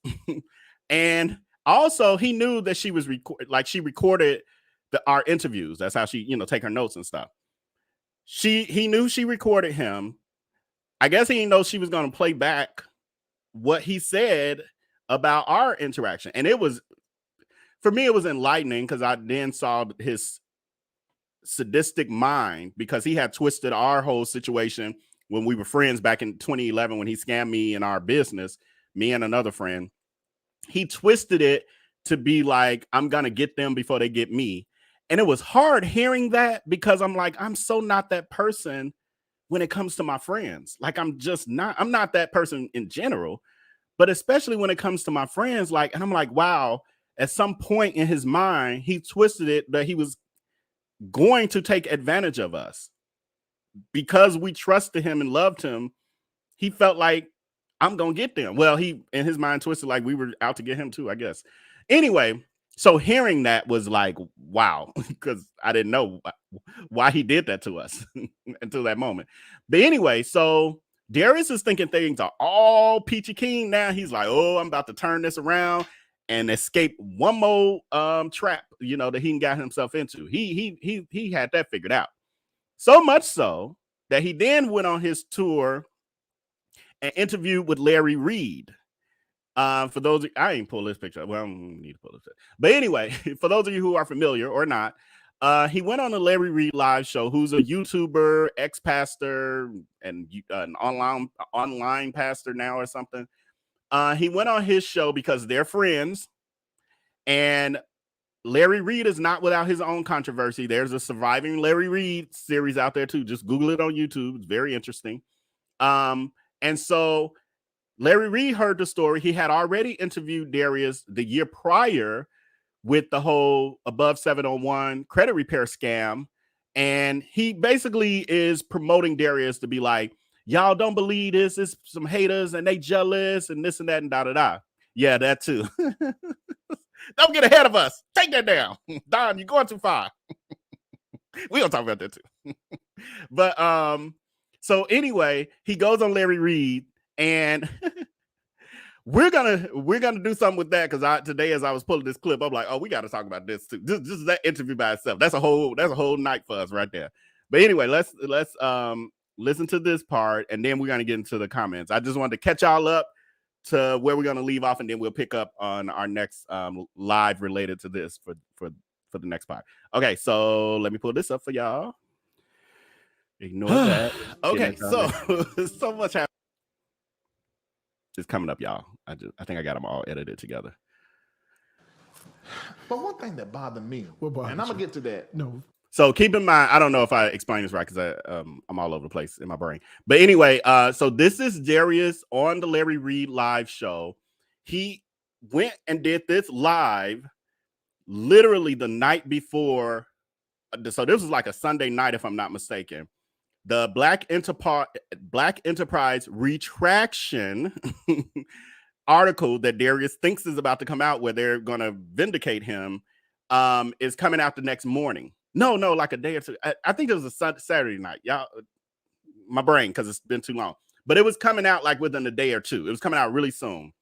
And also, he knew that she was she recorded our interviews. That's how she, take her notes and stuff. He knew she recorded him. I guess he didn't know she was going to play back what he said about our interaction. And for me, it was enlightening because I then saw his sadistic mind, because he had twisted our whole situation when we were friends back in 2011, when he scammed me in our business, me and another friend. He twisted it to be like, I'm going to get them before they get me. And it was hard hearing that, because I'm like, I'm so not that person when it comes to my friends. Like, I'm not that person in general, but especially when it comes to my friends. Like, and I'm like, wow, at some point in his mind, he twisted it that he was going to take advantage of us because we trusted him and loved him. He felt like, I'm going to get them. Well, he, in his mind, twisted like we were out to get him too, I guess. Anyway, so hearing that was like, wow, because I didn't know why he did that to us until that moment. But anyway, so Darius is thinking things are all peachy keen now. He's like, oh, I'm about to turn this around and escape one more trap, that he got himself into. He had that figured out. So much so that he then went on his tour and interviewed with Larry Reid. For those, I ain't pull this picture. Well, I don't need to pull this picture. But anyway, for those of you who are familiar or not, he went on the Larry Reid live show, who's a YouTuber, ex-pastor, and an online pastor now or something. He went on his show because they're friends. And Larry Reid is not without his own controversy. There's a Surviving Larry Reid series out there too. Just Google it on YouTube. It's very interesting. And so Larry Reid heard the story. He had already interviewed Darius the year prior with the whole above 701 credit repair scam. And he basically is promoting Darius to be like, y'all don't believe this. It's some haters and they jealous and this and that and da-da-da. Yeah, that too. Don't get ahead of us. Take that down. Don, you're going too far. We're going to talk about that too. But so anyway, he goes on Larry Reid, and we're gonna do something with that, because today as I was pulling this clip, I'm like, oh, we got to talk about this too. This is that interview by itself. That's a whole night for us right there. But anyway, let's listen to this part, and then we're gonna get into the comments. I just wanted to catch y'all up to where we're gonna leave off, and then we'll pick up on our next live related to this for the next part. Okay, so let me pull this up for y'all. Ignore that. Okay, so much happened. It's coming up, y'all. I think I got them all edited together. But one thing that bothered me, What bothered and I'm gonna you? get to that. No. So keep in mind, I don't know if I explained this right, because I'm all over the place in my brain. But anyway, so this is Darius on the Larry Reid live show. He went and did this live literally the night before. So this was like a Sunday night, if I'm not mistaken. The Black Enterprise retraction article that Darius thinks is about to come out, where they're going to vindicate him, is coming out the next morning. No, like a day or two. I think it was a Saturday night. Y'all, my brain, because it's been too long. But it was coming out like within a day or two. It was coming out really soon.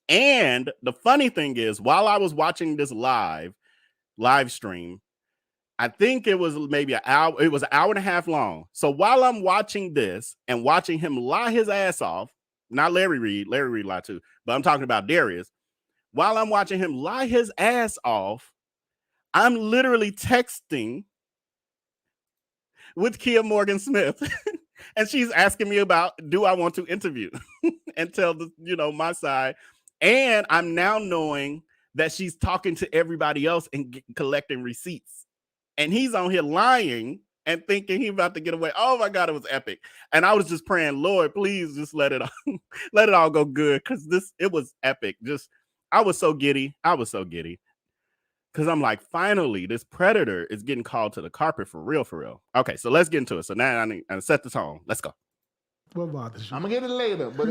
And the funny thing is, while I was watching this live stream, I think it was maybe an hour. It was an hour and a half long. So while I'm watching this and watching him lie his ass off, not Larry Reid lied too, but I'm talking about Darius. While I'm watching him lie his ass off, I'm literally texting with Kia Morgan Smith, and she's asking me about, do I want to interview and tell my side. And I'm now knowing that she's talking to everybody else and collecting receipts. And he's on here lying and thinking he's about to get away. Oh my God, it was epic. And I was just praying, Lord, please just let it all go good, because it was epic. I was so giddy. Because I'm like, finally, this predator is getting called to the carpet for real. Okay, so let's get into it. So now I need to set the tone. Let's go. What bothers you? I'm gonna get it later, but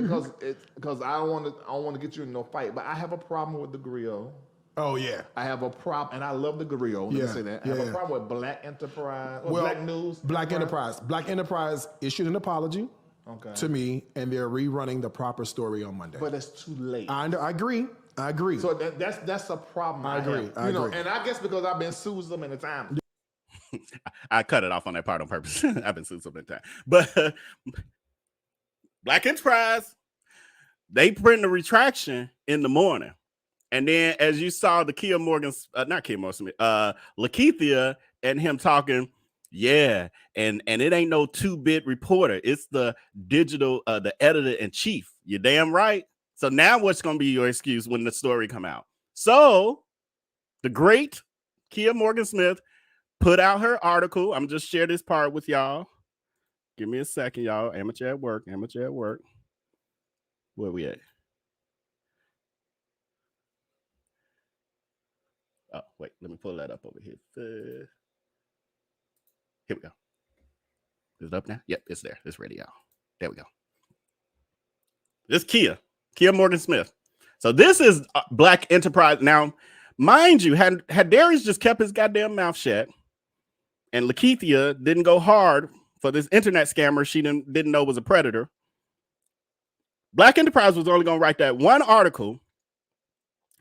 because I don't want to get you in no fight. But I have a problem with the grill. Oh yeah. I have a problem, and I love the grill. Let me say that. I have a problem with Black Enterprise, Black News. Black Enterprise. Black Enterprise issued an apology to me, and they're rerunning the proper story on Monday. But it's too late. I agree. So that's a problem. I agree. I agree. And I guess because I've been sued so many times. I cut it off on that part on purpose. I've been sued so many times. But Black Enterprise, they print the retraction in the morning. And then as you saw the Lethia and him talking, and it ain't no 2-bit reporter. It's the digital, the editor-in-chief. You're damn right. So now what's going to be your excuse when the story come out? So the great Kia Morgan Smith put out her article. I'm just share this part with y'all. Give me a second, y'all. Amateur at work. Where we at? Oh, wait. Let me pull that up over here. Here we go. Is it up now? Yep, it's there. It's ready, y'all. There we go. This Kia Morgan Smith. So this is Black Enterprise. Now, mind you, had Darius just kept his goddamn mouth shut, and Lethia didn't go hard for this internet scammer she didn't know was a predator, Black Enterprise was only going to write that one article,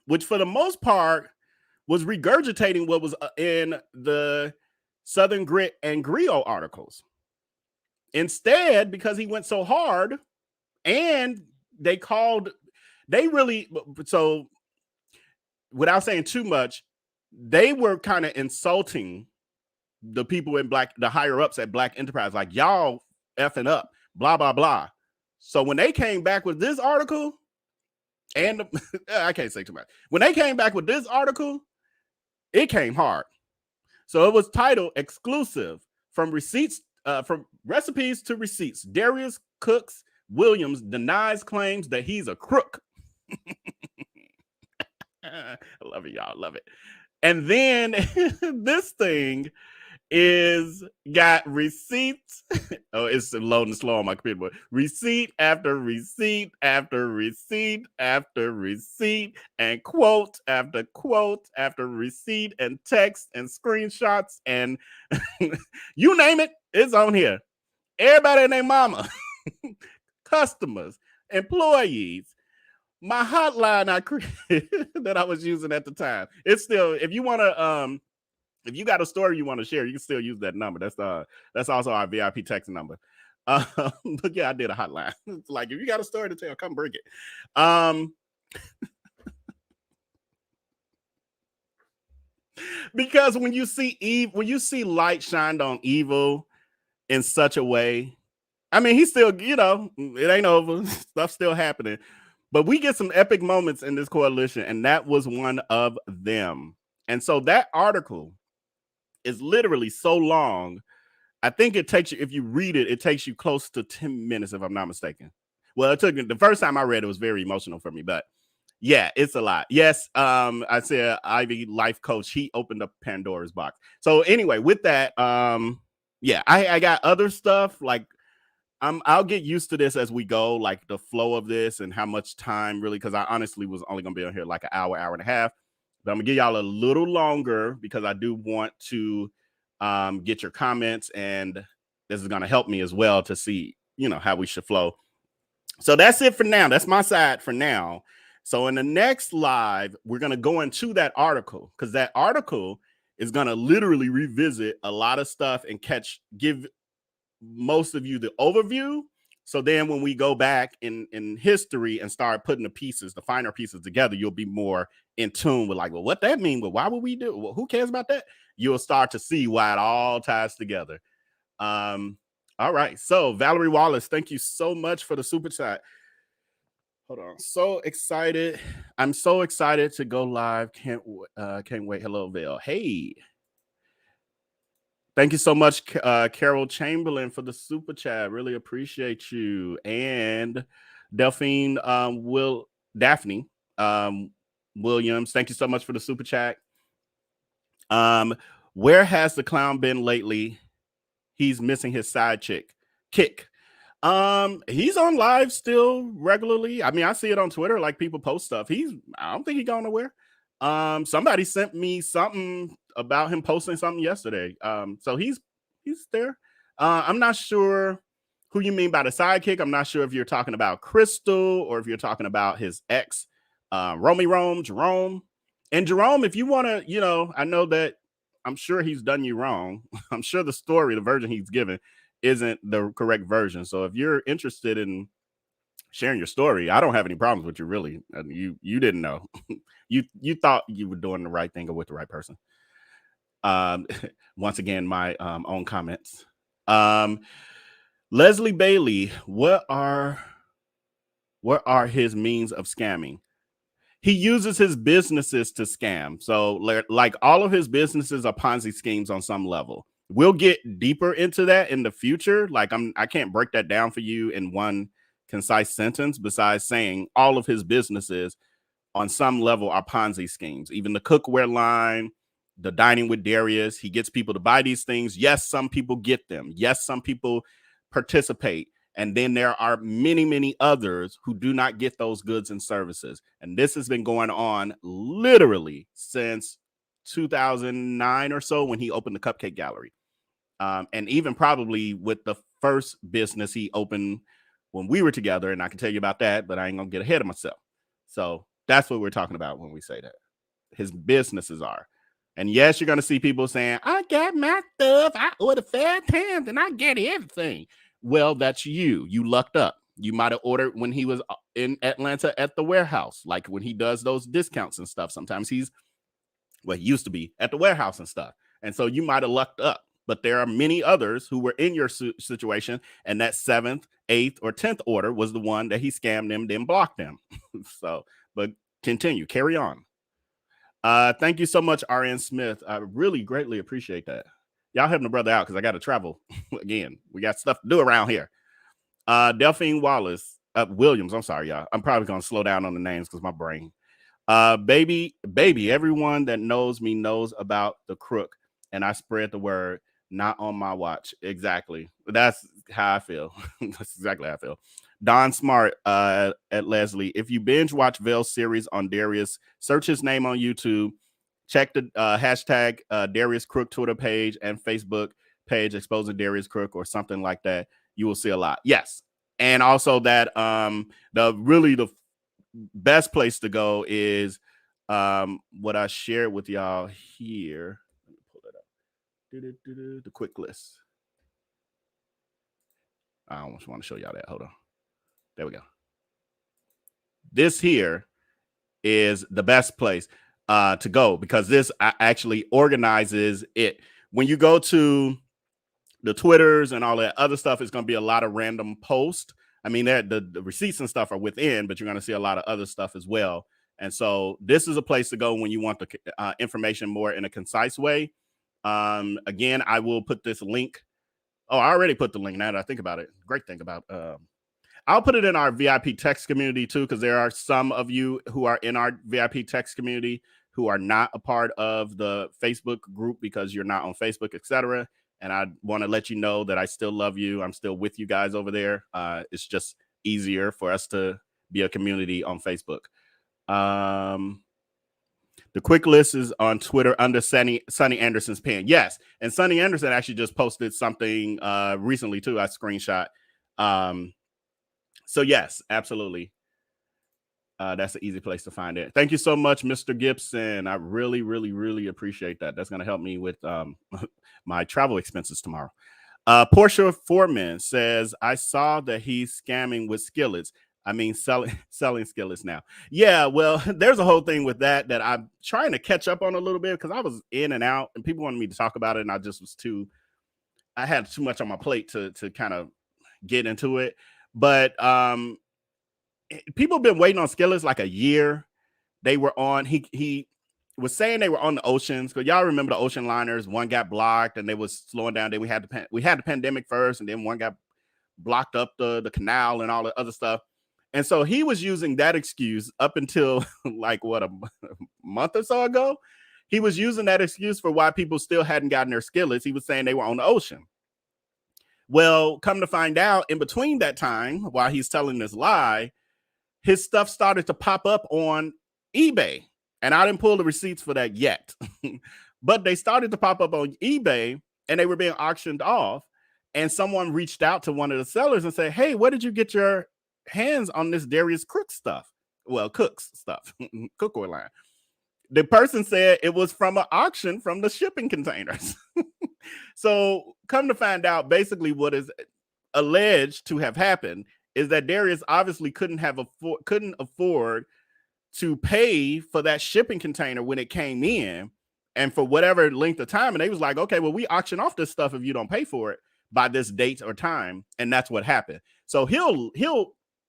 which for the most part was regurgitating what was in the Southern Grit and Griot articles. Instead, because he went so hard, and so without saying too much, they were kind of insulting the people in the higher ups at Black Enterprise, like, y'all effing up, blah, blah, blah. So when they came back with this article, and I can't say too much. When they came back with this article, it came hard. So it was titled "Exclusive from Recipes to Receipts. Darius Cooks Williams denies claims that he's a crook." I love it, y'all. Love it. And then this thing got receipts. Oh, it's loading slow on my computer, but receipt after receipt after receipt after receipt, and quote after quote after receipt, and text and screenshots, and you name it, it's on here. Everybody and their mama, customers, employees, my hotline that I was using at the time. It's still, if you want to, if you got a story you want to share, you can still use that number. That's also our VIP text number. But yeah, I did a hotline. It's like, if you got a story to tell, come bring it. Because when you see light shined on evil in such a way, I mean, he's still, it ain't over. Stuff's still happening. But we get some epic moments in this coalition, and that was one of them. And so that article is literally so long. I think it takes you, if you read it, it takes you close to 10 minutes, if I'm not mistaken. Well, it took me, the first time I read it was very emotional for me, but yeah, it's a lot. Yes, I said Ivy life coach, he opened up Pandora's box. So anyway, with that, yeah, I got other stuff, like I'll get used to this as we go, like the flow of this and how much time really, because I honestly was only gonna be on here like an hour and a half. But I'm gonna give y'all a little longer because I do want to get your comments, and this is going to help me as well to see, how we should flow. So that's it for now. That's my side for now. So in the next live, we're going to go into that article, because that article is going to literally revisit a lot of stuff and give most of you the overview. So then when we go back in history and start putting the finer pieces together, you'll be more in tune with like, well, what that mean? Well, why would we do? Well, who cares about that? You'll start to see why it all ties together. All right. So Valerie Wallace, thank you so much for the super chat. Hold on. So excited. I'm so excited to go live. Can't wait. Hello, Val. Hey. Thank you so much, Carol Chamberlain, for the super chat. Really appreciate you. And Daphne Williams, thank you so much for the super chat. Where has the clown been lately? He's missing his side chick, Kick. He's on live still regularly. I mean, I see it on Twitter, like people post stuff. I don't think he's going nowhere. Somebody sent me something about him posting something yesterday. So he's there. I'm not sure who you mean by the sidekick. I'm not sure if you're talking about Crystal or if you're talking about his ex, Jerome. And Jerome, if you want to, I know that I'm sure he's done you wrong. I'm sure the version he's given isn't the correct version. So if you're interested in sharing your story, I don't have any problems with you, really. You didn't know. you thought you were doing the right thing or with the right person. Once again, my own comments. Leslie Bailey, what are his means of scamming? He uses his businesses to scam. So like all of his businesses are Ponzi schemes on some level. We'll get deeper into that in the future. Like I can't break that down for you in one concise sentence, besides saying all of his businesses on some level are Ponzi schemes. Even the cookware line, the dining with Darius, he gets people to buy these things. Yes, some people get them. Yes, some people participate. And then there are many, many others who do not get those goods and services. And this has been going on literally since 2009 or so, when he opened the Cupcake Gallery. And even probably with the first business he opened when we were together. And I can tell you about that, but I ain't going to get ahead of myself. So that's what we're talking about when we say that. His businesses are. And yes, you're going to see people saying, I got my stuff. I ordered 5 times and I get everything. Well, that's you. You lucked up. You might have ordered when he was in Atlanta at the warehouse, like when he does those discounts and stuff. Sometimes he used to be at the warehouse and stuff. And so you might have lucked up. But there are many others who were in your situation, and that 7th, 8th, or 10th order was the one that he scammed them, then blocked them. So, but continue, carry on. Thank you so much, RN Smith. I really greatly appreciate that. Y'all helping the brother out because I got to travel again. We got stuff to do around here. Delphine Williams. I'm sorry, y'all. I'm probably going to slow down on the names because my brain. Baby, everyone that knows me knows about the crook, and I spread the word. Not on my watch. Exactly. That's how I feel. That's exactly how I feel. Don Smart at Leslie. If you binge watch Vale's series on Darius, search his name on YouTube. Check the hashtag Darius Crook Twitter page and Facebook page, exposing Darius Crook or something like that. You will see a lot. Yes. And also that the best place to go is what I shared with y'all here. The quick list. I almost want to show y'all that. Hold on. There we go. This here is the best place to go, because this actually organizes it. When you go to the Twitters and all that other stuff, it's going to be a lot of random posts. I mean, the receipts and stuff are within, but you're going to see a lot of other stuff as well. And so this is a place to go when you want the information more in a concise way. Again, I will put this link. Oh, I already put the link now that I think about it. Great thing about I'll put it in our VIP text community too, because there are some of you who are in our VIP text community who are not a part of the Facebook group because you're not on Facebook, etc. And I want to let you know that I still love you. I'm still with you guys over there. It's just easier for us to be a community on Facebook. The quick list is on Twitter under Sonny Anderson's pen. Yes, and Sonny Anderson actually just posted something recently too. I screenshot. So yes, absolutely. That's an easy place to find it. Thank you so much, Mr. Gibson. I really, really, really appreciate that. That's going to help me with my travel expenses tomorrow. Portia Foreman says, I saw that he's scamming with skillets. I mean, selling skillets now. Yeah, well, there's a whole thing with that I'm trying to catch up on a little bit because I was in and out and people wanted me to talk about it. And I just was I had too much on my plate to kind of get into it. But people have been waiting on skillets like a year. They were on, he was saying they were on the oceans, because y'all remember the ocean liners. One got blocked and they was slowing down. Then we had the pandemic first, and then one got blocked up the canal and all the other stuff. And so he was using that excuse up until like what, a month or so ago. He was using that excuse for why people still hadn't gotten their skillets. He was saying they were on the ocean. Well, come to find out, in between that time, while he's telling this lie, his stuff started to pop up on eBay. And I didn't pull the receipts for that yet. But they started to pop up on eBay and they were being auctioned off. And someone reached out to one of the sellers and said, hey, where did you get your hands on this Darius Cooks stuff? Well, Cooks stuff, cookware line. The person said it was from an auction from the shipping containers. So come to find out, basically what is alleged to have happened is that Darius obviously couldn't afford to pay for that shipping container when it came in, and for whatever length of time. And they was like, okay, well, we auction off this stuff if you don't pay for it by this date or time. And that's what happened. So he'll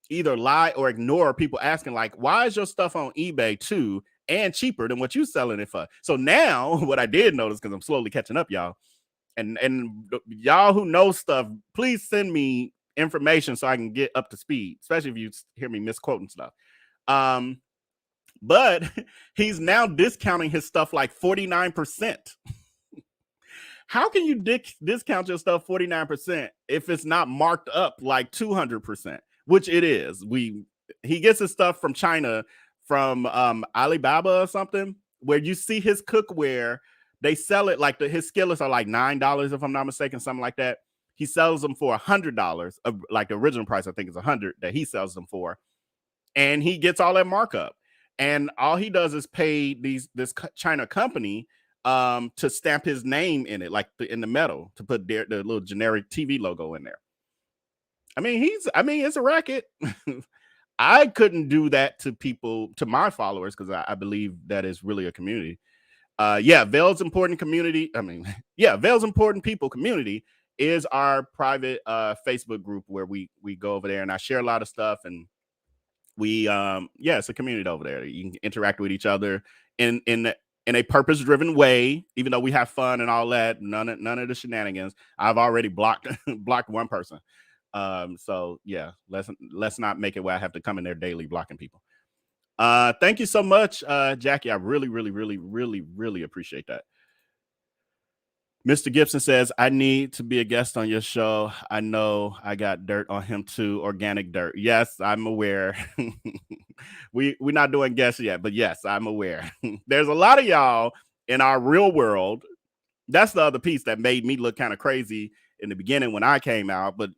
either lie or ignore people asking, like, why is your stuff on eBay too and cheaper than what you selling it for? So now what I did notice, because I'm slowly catching up, y'all, and y'all who know stuff, please send me information so I can get up to speed, especially if you hear me misquoting stuff. But he's now discounting his stuff like 49%. How can you discount your stuff 49% if it's not marked up like 200%, which it is? He gets his stuff from China, from Alibaba or something, where you see his cookware. They sell it like his skillets are like $9, if I'm not mistaken, something like that. He sells them for $100, like the original price, I think is $100 that he sells them for, and he gets all that markup. And all he does is pay this China company to stamp his name in it, like in the metal, to put the little generic TV logo in there. I mean, it's a racket. I couldn't do that to people, to my followers, because I believe that is really a community. Vail's Important Community. Vail's Important People Community is our private Facebook group where we go over there and I share a lot of stuff, and we it's a community over there. You can interact with each other in a purpose-driven way, even though we have fun and all that. None of the shenanigans. I've already blocked one person. So yeah, let's not make it where I have to come in there daily blocking people. Thank you so much, Jackie. I really, really, really, really, really appreciate that. Mr. Gibson says, I need to be a guest on your show. I know I got dirt on him too. Organic dirt. Yes, I'm aware. We're not doing guests yet, but yes, I'm aware. There's a lot of y'all in our real world. That's the other piece that made me look kind of crazy in the beginning when I came out. But,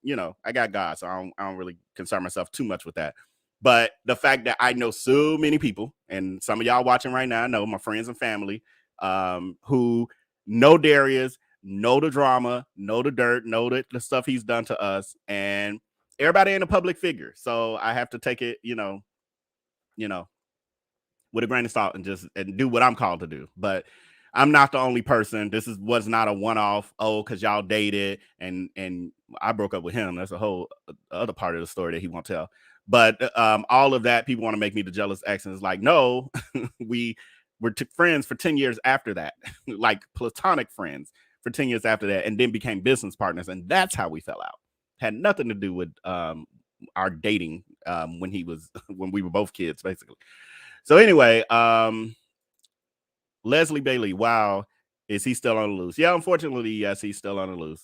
I got God, so I don't really concern myself too much with that. But the fact that I know so many people, and some of y'all watching right now, I know my friends and family, who know Darius, know the drama, know the dirt, know the stuff he's done to us, and everybody ain't a public figure. So I have to take it, with a grain of salt and do what I'm called to do. But I'm not the only person. This was not a one-off, because y'all dated and I broke up with him. That's a whole other part of the story that he won't tell. But all of that, people want to make me the jealous ex, and it's like, no, we were friends for 10 years after that, like platonic friends for 10 years after that, and then became business partners. And that's how we fell out. Had nothing to do with our dating when we were both kids, basically. So anyway, Leslie Bailey, wow, is he still on the loose? Yeah, unfortunately, yes, he's still on the loose.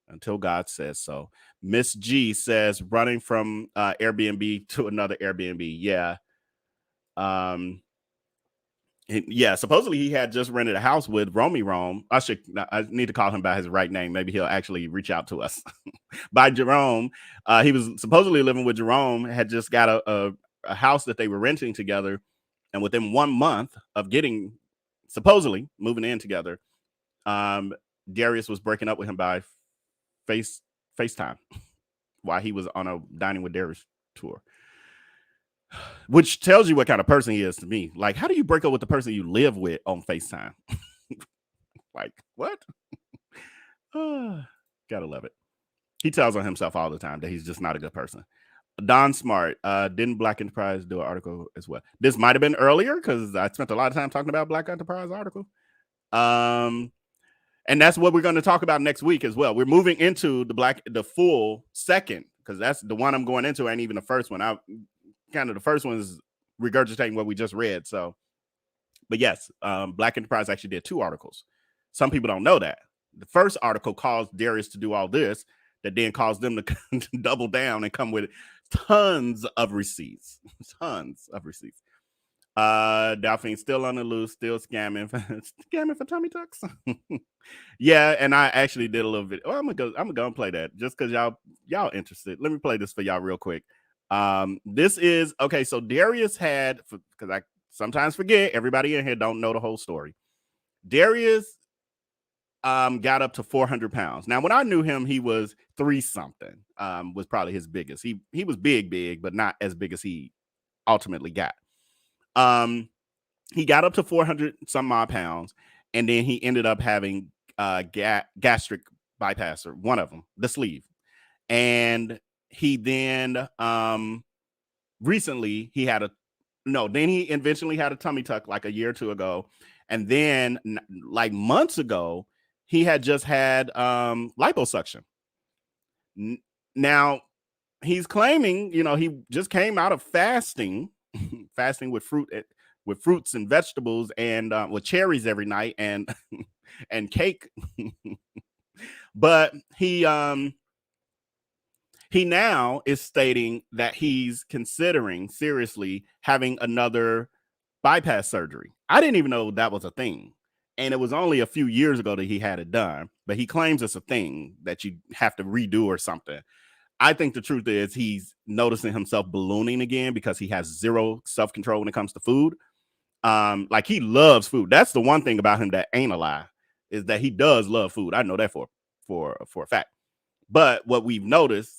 Until God says so. Miss G says, running from Airbnb to another Airbnb. Yeah. Supposedly he had just rented a house with Romy Rome. I need to call him by his right name. Maybe he'll actually reach out to us. By Jerome. He was supposedly living with Jerome, had just got a house that they were renting together. And within 1 month of supposedly moving in together, Darius was breaking up with him by FaceTime while he was on a Dining with Darius tour. Which tells you what kind of person he is to me. Like, how do you break up with the person you live with on FaceTime? Like, what? Gotta love it. He tells on himself all the time that he's just not a good person. Don Smart, didn't Black Enterprise do an article as well? This might have been earlier because I spent a lot of time talking about Black Enterprise article. And that's what we're going to talk about next week as well. We're moving into the full second, because that's the one I'm going into ain't even the first one. The first one is regurgitating what we just read. So, but yes, Black Enterprise actually did 2 articles. Some people don't know that. The first article caused Darius to do all this, that then caused them to double down and come with tons of receipts. Tons of receipts. Dolphin still on the loose, still scamming for tummy tucks. Yeah, and I actually did a little video. I'm gonna go and play that just because y'all interested. Let me play this for y'all real quick. This is okay. So Darius had, because I sometimes forget, everybody in here don't know the whole story. Darius got up to 400 pounds. Now, when I knew him, he was 3-something. Was probably his biggest. He was big, but not as big as he ultimately got. He got up to 400 some odd pounds, and then he ended up having gastric bypass, or one of them, the sleeve. And he then recently then he eventually had a tummy tuck like a year or 2 ago. And then like months ago, he had just had liposuction. Now he's claiming, he just came out of fasting with fruits and vegetables and with cherries every night and cake. But he now is stating that he's considering seriously having another bypass surgery. I didn't even know that was a thing. And it was only a few years ago that he had it done, but he claims it's a thing that you have to redo or something. I think the truth is he's noticing himself ballooning again because he has zero self-control when it comes to food. Like, he loves food. That's the one thing about him that ain't a lie, is that he does love food. I know that for a fact. But what we've noticed,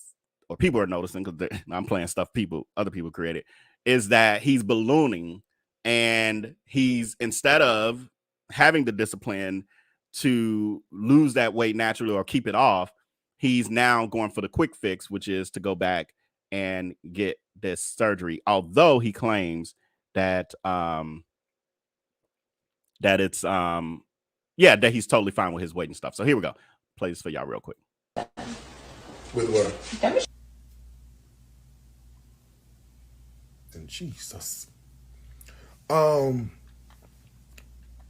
or people are noticing, because I'm playing stuff other people created, is that he's ballooning, and he's, instead of having the discipline to lose that weight naturally or keep it off, he's now going for the quick fix, which is to go back and get this surgery. Although he claims that it's that he's totally fine with his weight and stuff. So here we go. Play this for y'all real quick. With what? And Jesus.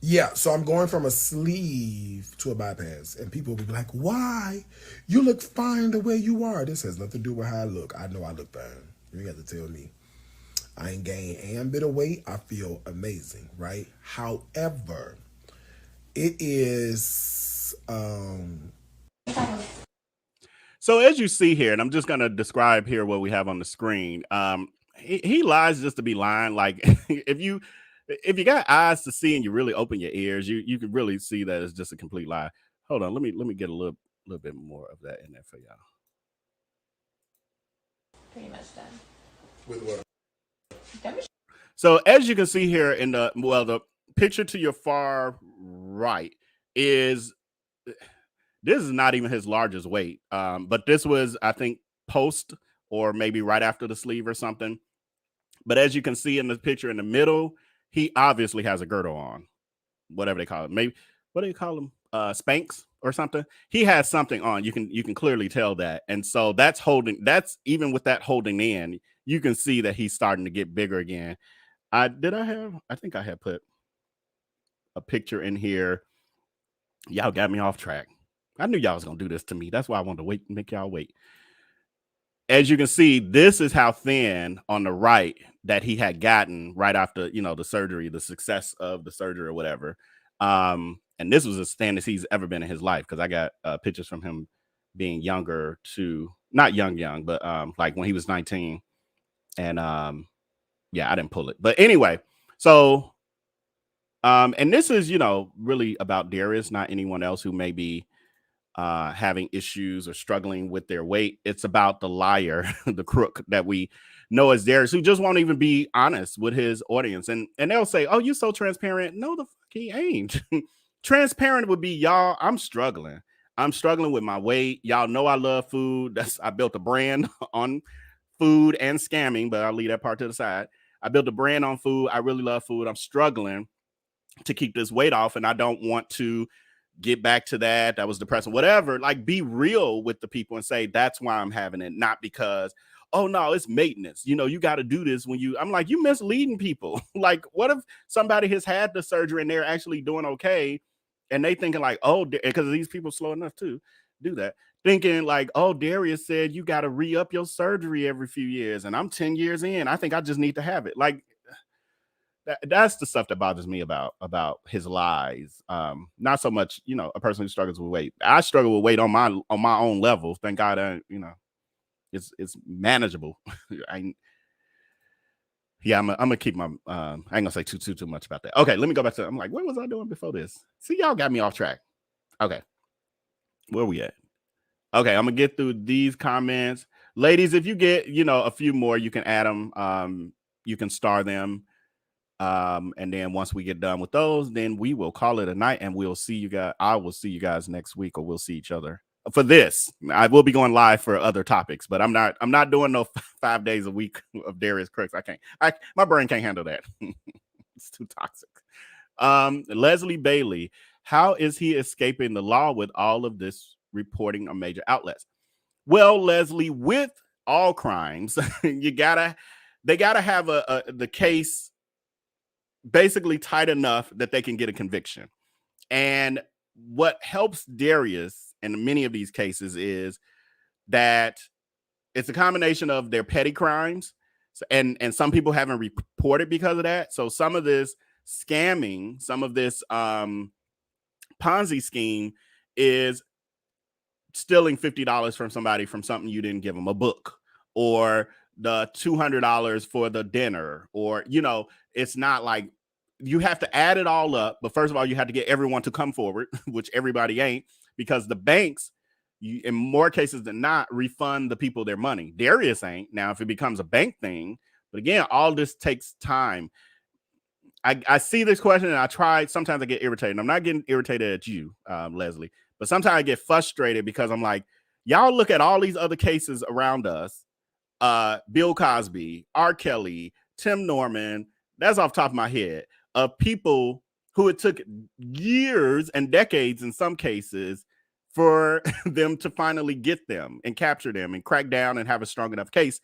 Yeah, so I'm going from a sleeve to a bypass, and people will be like, why? You look fine the way you are. This has nothing to do with how I look. I know I look fine. You got to tell me. I ain't gained a bit of weight. I feel amazing, right? However, it is... So as you see here, and I'm just going to describe here what we have on the screen. He lies just to be lying. Like, if you got eyes to see and you really open your ears, you can really see that it's just a complete lie. Hold on, let me get a little bit more of that in there for y'all. Pretty much done. With what? So as you can see here in the picture to your far right is, this is not even his largest weight. But this was, I think, post or maybe right after the sleeve or something. But as you can see in the picture in the middle, he obviously has a girdle on, whatever they call it. Maybe, what do you call them? Spanx or something. He has something on. You can clearly tell that. And so that's even with that holding in, you can see that he's starting to get bigger again. I think I had put a picture in here. Y'all got me off track. I knew y'all was gonna do this to me. That's why I wanted to make y'all wait. as you can see, this is how thin on the right that he had gotten right after, the surgery, the success of the surgery or whatever. And this was as thin as he's ever been in his life, because I got pictures from him being younger too. Not young, but like when he was 19. And yeah, I didn't pull it. But anyway, so and this is, really about Darius, not anyone else who may be having issues or struggling with their weight. It's about the liar, the crook that we know as Darius, who just won't even be honest with his audience. And they'll say, "Oh, you're so transparent." No, the fuck he ain't. Transparent would be, y'all, I'm struggling. I'm struggling with my weight. Y'all know I love food. I built a brand on food and scamming, but I'll leave that part to the side. I built a brand on food. I really love food. I'm struggling to keep this weight off, and I don't want to get back to that. That was depressing, whatever. Like, be real with the people and say, that's why I'm having it, not because, oh no, it's maintenance. You got to do this when I'm like, you misleading people. Like, what if somebody has had the surgery and they're actually doing okay, and they thinking like, oh, because these people slow enough to do that, thinking like, oh, Darius said you got to re-up your surgery every few years, and I'm 10 years in. I think I just need to have it. Like, that's the stuff that bothers me about his lies. Not so much, a person who struggles with weight. I struggle with weight on my own level. Thank God, it's manageable. I'm gonna keep my. I ain't gonna say too much about that. Okay, let me go back to. I'm like, what was I doing before this? See, y'all got me off track. Okay, where we at? Okay, I'm gonna get through these comments, ladies. If you get a few more, you can add them. You can star them. And then once we get done with those, then we will call it a night, and we'll see you guys. I will see you guys next week, or we'll see each other for this. I will be going live for other topics, but I'm not doing no 5 days a week of Darius Cooks. My brain can't handle that. It's too toxic. Leslie Bailey, how is he escaping the law with all of this reporting on major outlets? Well, Leslie, with all crimes, they gotta have the case basically tight enough that they can get a conviction. And what helps Darius in many of these cases is that it's a combination of their petty crimes, and some people haven't reported because of that. So some of this scamming, some of this Ponzi scheme is stealing $50 from somebody from something you didn't give them, a book, or the $200 for the dinner, or it's not like you have to add it all up. But first of all, you have to get everyone to come forward, which everybody ain't, because the banks, in more cases than not, refund the people their money. Darius ain't. Now, if it becomes a bank thing, but again, all this takes time. I see this question, and sometimes I get irritated. I'm not getting irritated at you, Leslie, but sometimes I get frustrated because I'm like, y'all look at all these other cases around us. Bill Cosby, R. Kelly, Tim Norman, that's off the top of my head, of people who it took years and decades in some cases for them to finally get them and capture them and crack down and have a strong enough case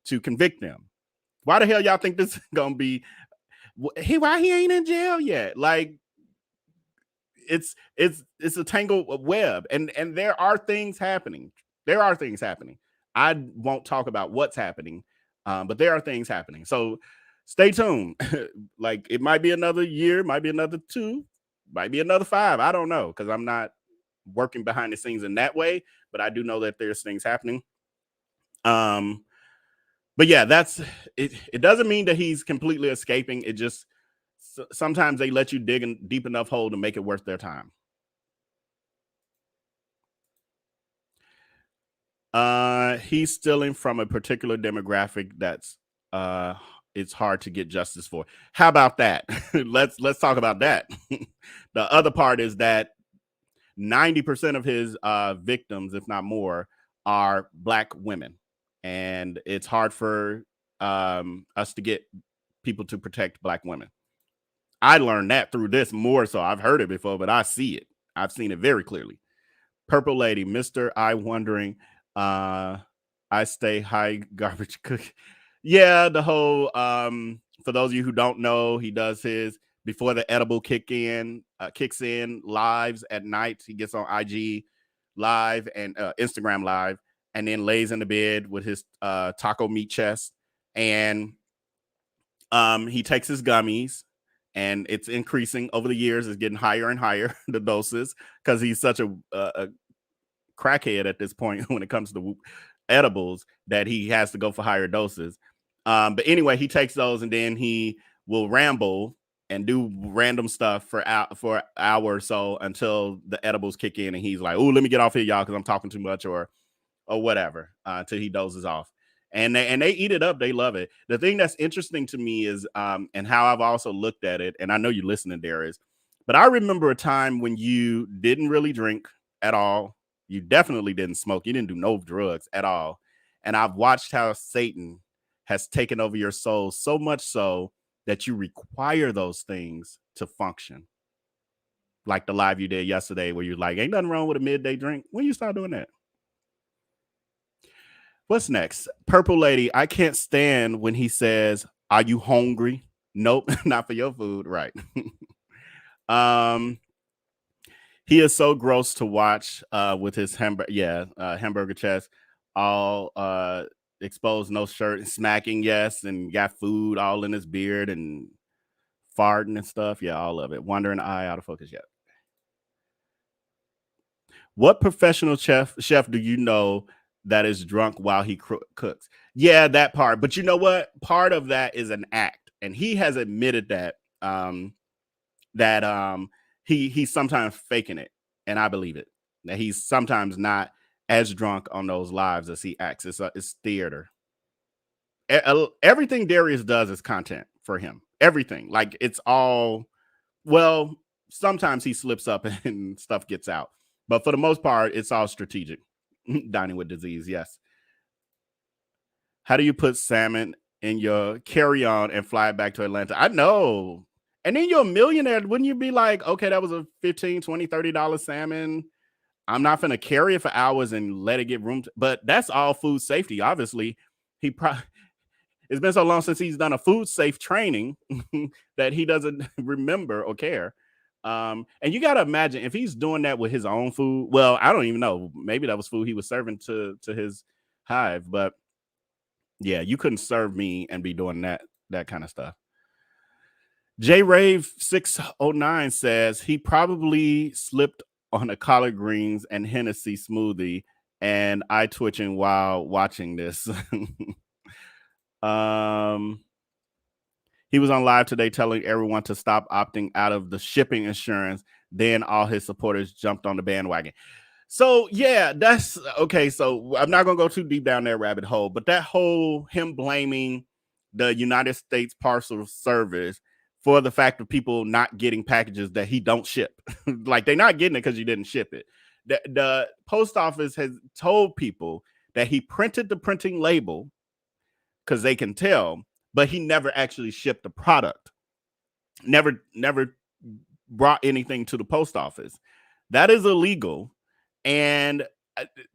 to convict them. Why the hell y'all think this is gonna be? Why he ain't in jail yet? Like, it's a tangled web, and there are things happening. I won't talk about what's happening, but there are things happening. So stay tuned. Like, it might be another year, might be another 2, might be another 5. I don't know, because I'm not working behind the scenes in that way, but I do know that there's things happening. But yeah, that's it. It doesn't mean that he's completely escaping. It just sometimes they let you dig in deep enough hole to make it worth their time. He's stealing from a particular demographic that's it's hard to get justice for. How about that? Let's talk about that. The other part is that 90% of his victims, if not more, are Black women, and it's hard for us to get people to protect Black women. I learned that through this more so. I've heard it before, but I see it. I've seen it very clearly. Purple Lady, Mr. I wondering, I stay high garbage cook. Yeah, the whole for those of you who don't know, he does his before the edible kicks in lives at night. He gets on IG live and Instagram live, and then lays in the bed with his taco meat chest, and he takes his gummies, and it's increasing over the years. It's getting higher and higher, the doses, because he's such a crackhead at this point when it comes to edibles that he has to go for higher doses. But anyway, he takes those, and then he will ramble and do random stuff for an hour or so until the edibles kick in, and he's like, "Oh, let me get off here, y'all, because I'm talking too much," or whatever, until he dozes off. And they eat it up. They love it. The thing that's interesting to me is, and how I've also looked at it, and I know you listening, Darius, but I remember a time when you didn't really drink at all. You definitely didn't smoke. You didn't do no drugs at all. And I've watched how Satan has taken over your soul, so much so that you require those things to function. Like the live you did yesterday where you're like, ain't nothing wrong with a midday drink. When you start doing that? What's next? Purple Lady, I can't stand when he says, "Are you hungry?" Nope, not for your food. Right. He is so gross to watch with his hamburger chest, all exposed, no shirt, and smacking, yes, and got food all in his beard and farting and stuff. Yeah, all of it. Wandering eye, out of focus yet. What professional chef do you know that is drunk while he cooks? Yeah, that part. But you know what? Part of that is an act, and he has admitted that he's sometimes faking it, and I believe it. That he's sometimes not as drunk on those lives as he acts. It's theater. Everything Darius does is content for him. Everything, like it's all. Well, sometimes he slips up and stuff gets out, but for the most part, it's all strategic. Dining with disease, yes. How do you put salmon in your carry-on and fly it back to Atlanta? I know. And then you're a millionaire. Wouldn't you be like, okay, that was a $15, $20, $30 salmon. I'm not going to carry it for hours and let it get room. But that's all food safety. Obviously, it's been so long since he's done a food safe training that he doesn't remember or care. And you got to imagine if he's doing that with his own food. Well, I don't even know. Maybe that was food he was serving to his hive. But yeah, you couldn't serve me and be doing that kind of stuff. J Rave 609 says he probably slipped on a collard greens and Hennessy smoothie, and eye twitching while watching this. He was on live today telling everyone to stop opting out of the shipping insurance. Then all his supporters jumped on the bandwagon. So yeah, that's okay. So I'm not gonna go too deep down that rabbit hole, but that whole him blaming the United States Parcel Service for the fact of people not getting packages that he don't ship. Like they're not getting it because you didn't ship it. The post office has told people that he printed the printing label because they can tell, but he never actually shipped the product. Never brought anything to the post office. That is illegal. And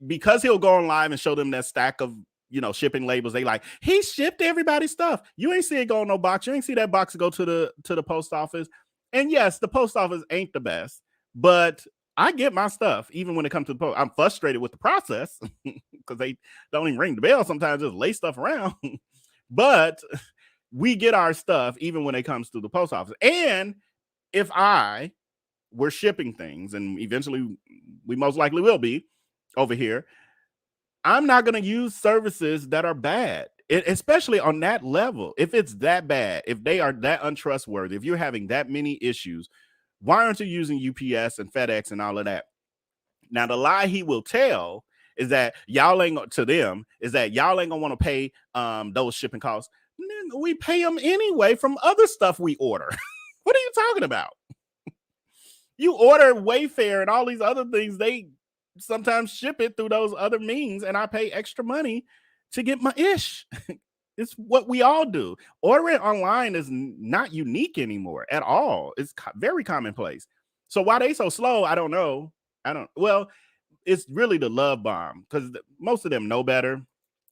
because he'll go on live and show them that stack of shipping labels, they like, he shipped everybody's stuff. You ain't see it go in no box. You ain't see that box go to the post office. And yes, the post office ain't the best, but I get my stuff even when it comes to the post. I'm frustrated with the process because they don't even ring the bell sometimes, just lay stuff around. But we get our stuff even when it comes to the post office. And if I were shipping things, and eventually we most likely will be over here, I'm not going to use services that are bad, especially on that level. If it's that bad, if they are that untrustworthy, if you're having that many issues, why aren't you using UPS and FedEx and all of that? Now, the lie he will tell is that y'all ain't gonna want to pay those shipping costs. We pay them anyway from other stuff we order. What are you talking about? You order Wayfair and all these other things, they sometimes ship it through those other means, and I pay extra money to get my ish. It's what we all do. Ordering online is not unique anymore at all. It's very commonplace. So why they so slow, I don't know. Well, it's really the love bomb because most of them know better.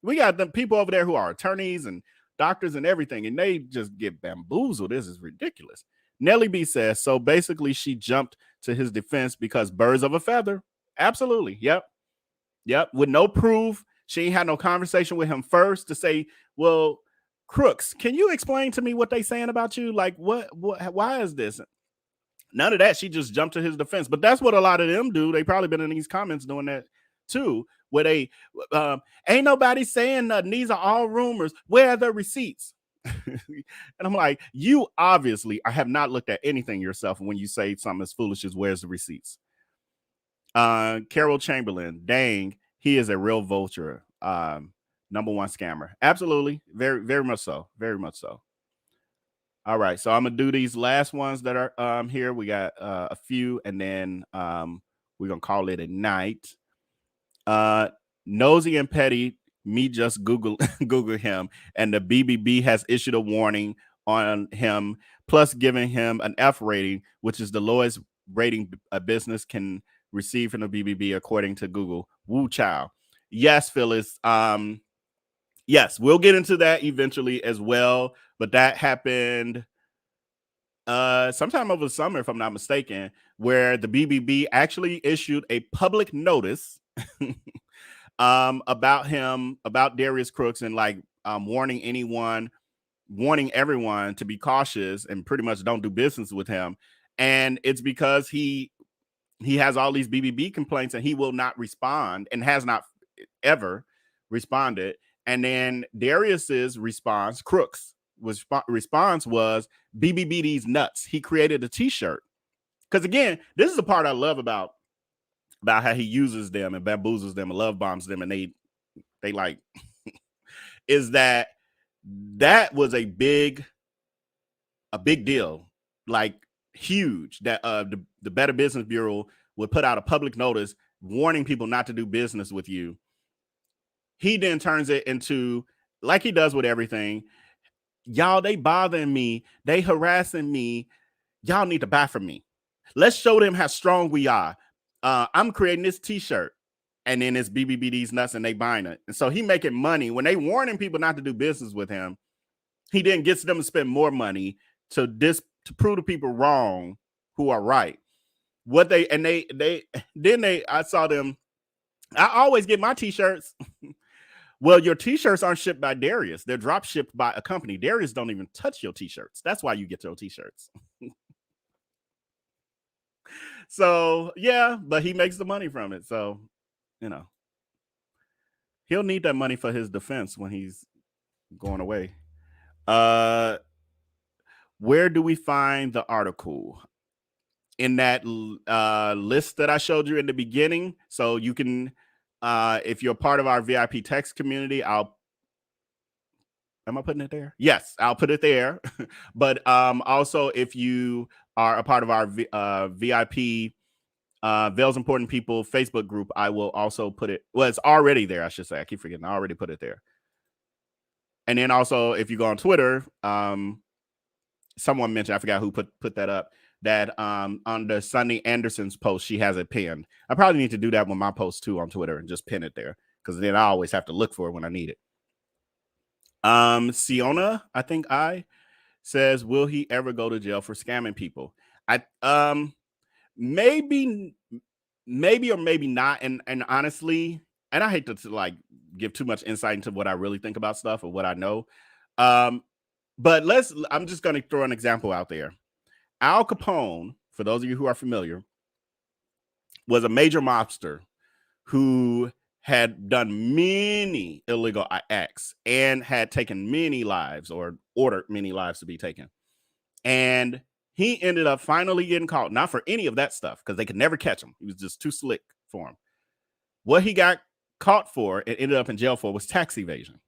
We got them people over there who are attorneys and doctors and everything, and they just get bamboozled. This is ridiculous. Nelly B says, so basically she jumped to his defense because birds of a feather. Absolutely. Yep. With no proof. She ain't had no conversation with him first to say, well, Crooks, can you explain to me what they saying about you? Like, what, why is this? None of that. She just jumped to his defense. But that's what a lot of them do. They probably been in these comments doing that too, where they ain't nobody saying nothing. These are all rumors. Where are the receipts? And I'm like, you obviously have not looked at anything yourself when you say something as foolish as where's the receipts. Carol Chamberlain, dang, he is a real vulture. Number one scammer. Absolutely. Very, very much so. Very much so. All right. So I'm going to do these last ones that are here. We got a few, and then we're going to call it a night. Nosy and petty, me just Google him, and the BBB has issued a warning on him, plus giving him an F rating, which is the lowest rating a business can receive from the BBB, according to Google. Woo chow. Yes, Phyllis. Yes, we'll get into that eventually as well, but that happened sometime over the summer, if I'm not mistaken, where the BBB actually issued a public notice about him, about Darius Cooks, and like warning everyone to be cautious and pretty much don't do business with him. And it's because he has all these BBB complaints and he will not respond and has not ever responded. And then Darius's response, Crooks' response was BBB these nuts. He created a t-shirt. Because again, this is the part I love about how he uses them and bamboozles them and love bombs them, and they like is that was a big deal, like huge, that the Better Business Bureau would put out a public notice warning people not to do business with you. He then turns it into, like he does with everything, y'all, they bothering me, they harassing me, y'all need to buy from me. Let's show them how strong we are. I'm creating this t-shirt, and then it's BBB these nuts, and they buying it. And so he making money. When they warning people not to do business with him, he then gets them to spend more money to prove the people wrong who are right. I saw them, I always get my t-shirts. Well, your t-shirts aren't shipped by Darius. They're drop shipped by a company. Darius don't even touch your t-shirts. That's why you get your t-shirts. So, yeah, but he makes the money from it. So, you know, he'll need that money for his defense when he's going away. Where do we find the article? In that list that I showed you in the beginning. So you can, if you're part of our VIP text community, am I putting it there? Yes, I'll put it there. But also, if you are a part of our VIP Vale's Important People Facebook group, I will also put it. Well, it's already there, I should say. I keep forgetting. I already put it there. And then also, if you go on Twitter, someone mentioned, I forgot who put that up, that under Sunny Anderson's post, she has it pinned. I probably need to do that with my post too on Twitter and just pin it there, because then I always have to look for it when I need it. Siona, I think says, will he ever go to jail for scamming people? Maybe or maybe not. And honestly, and I hate to like give too much insight into what I really think about stuff or what I know. But I'm just going to throw an example out there. Al Capone, for those of you who are familiar, was a major mobster who had done many illegal acts and had taken many lives, or ordered many lives to be taken. And he ended up finally getting caught, not for any of that stuff, because they could never catch him. He was just too slick for him. What he got caught for and ended up in jail for was tax evasion.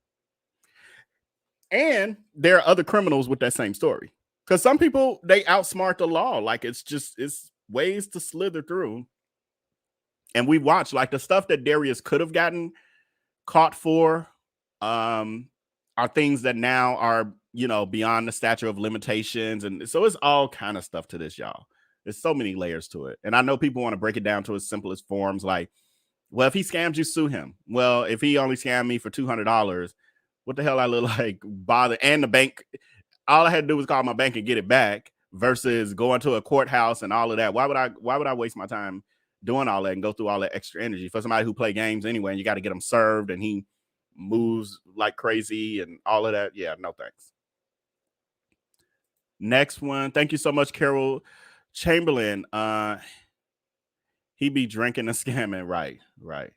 And there are other criminals with that same story. Because some people, they outsmart the law. Like, it's ways to slither through. And we watch, like, the stuff that Darius could have gotten caught for are things that now are, beyond the statute of limitations. And so it's all kind of stuff to this, y'all. There's so many layers to it. And I know people want to break it down to its simplest forms. Like, well, if he scams you, sue him. Well, if he only scammed me for $200, what the hell I look like bother? And the bank, all I had to do was call my bank and get it back, versus going to a courthouse and all of that. Why would I waste my time doing all that and go through all that extra energy for somebody who play games anyway, and you got to get him served and he moves like crazy and all of that. Yeah, no thanks. Next one. Thank you so much, Carol Chamberlain. He be drinking and scamming. Right.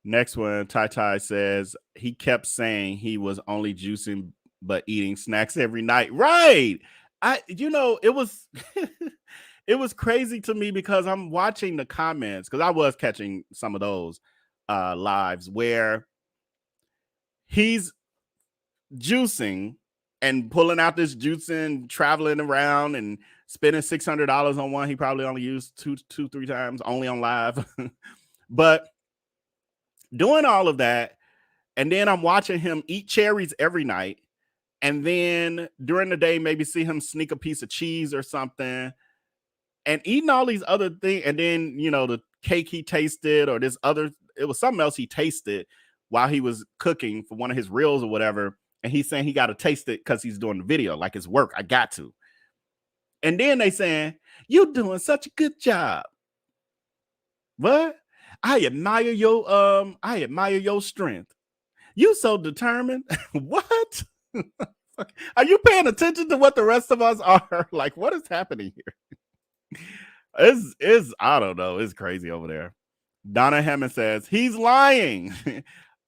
Next one, Tai says he kept saying he was only juicing but eating snacks every night. Right. It was it was crazy to me because I'm watching the comments, because I was catching some of those lives where he's juicing and pulling out this juicing, traveling around and spending $600 on one he probably only used two, 3 times, only on live. But doing all of that, and then I'm watching him eat cherries every night, and then during the day maybe see him sneak a piece of cheese or something, and eating all these other things, and then the cake he tasted, or it was something else he tasted while he was cooking for one of his reels or whatever, and he's saying he got to taste it because he's doing the video, like it's work, I got to. And then they saying, "You're doing such a good job." What? I admire your strength. You so determined. What? Are you paying attention to what the rest of us are? Like, what is happening here? I don't know. It's crazy over there. Donna Hammond says, he's lying.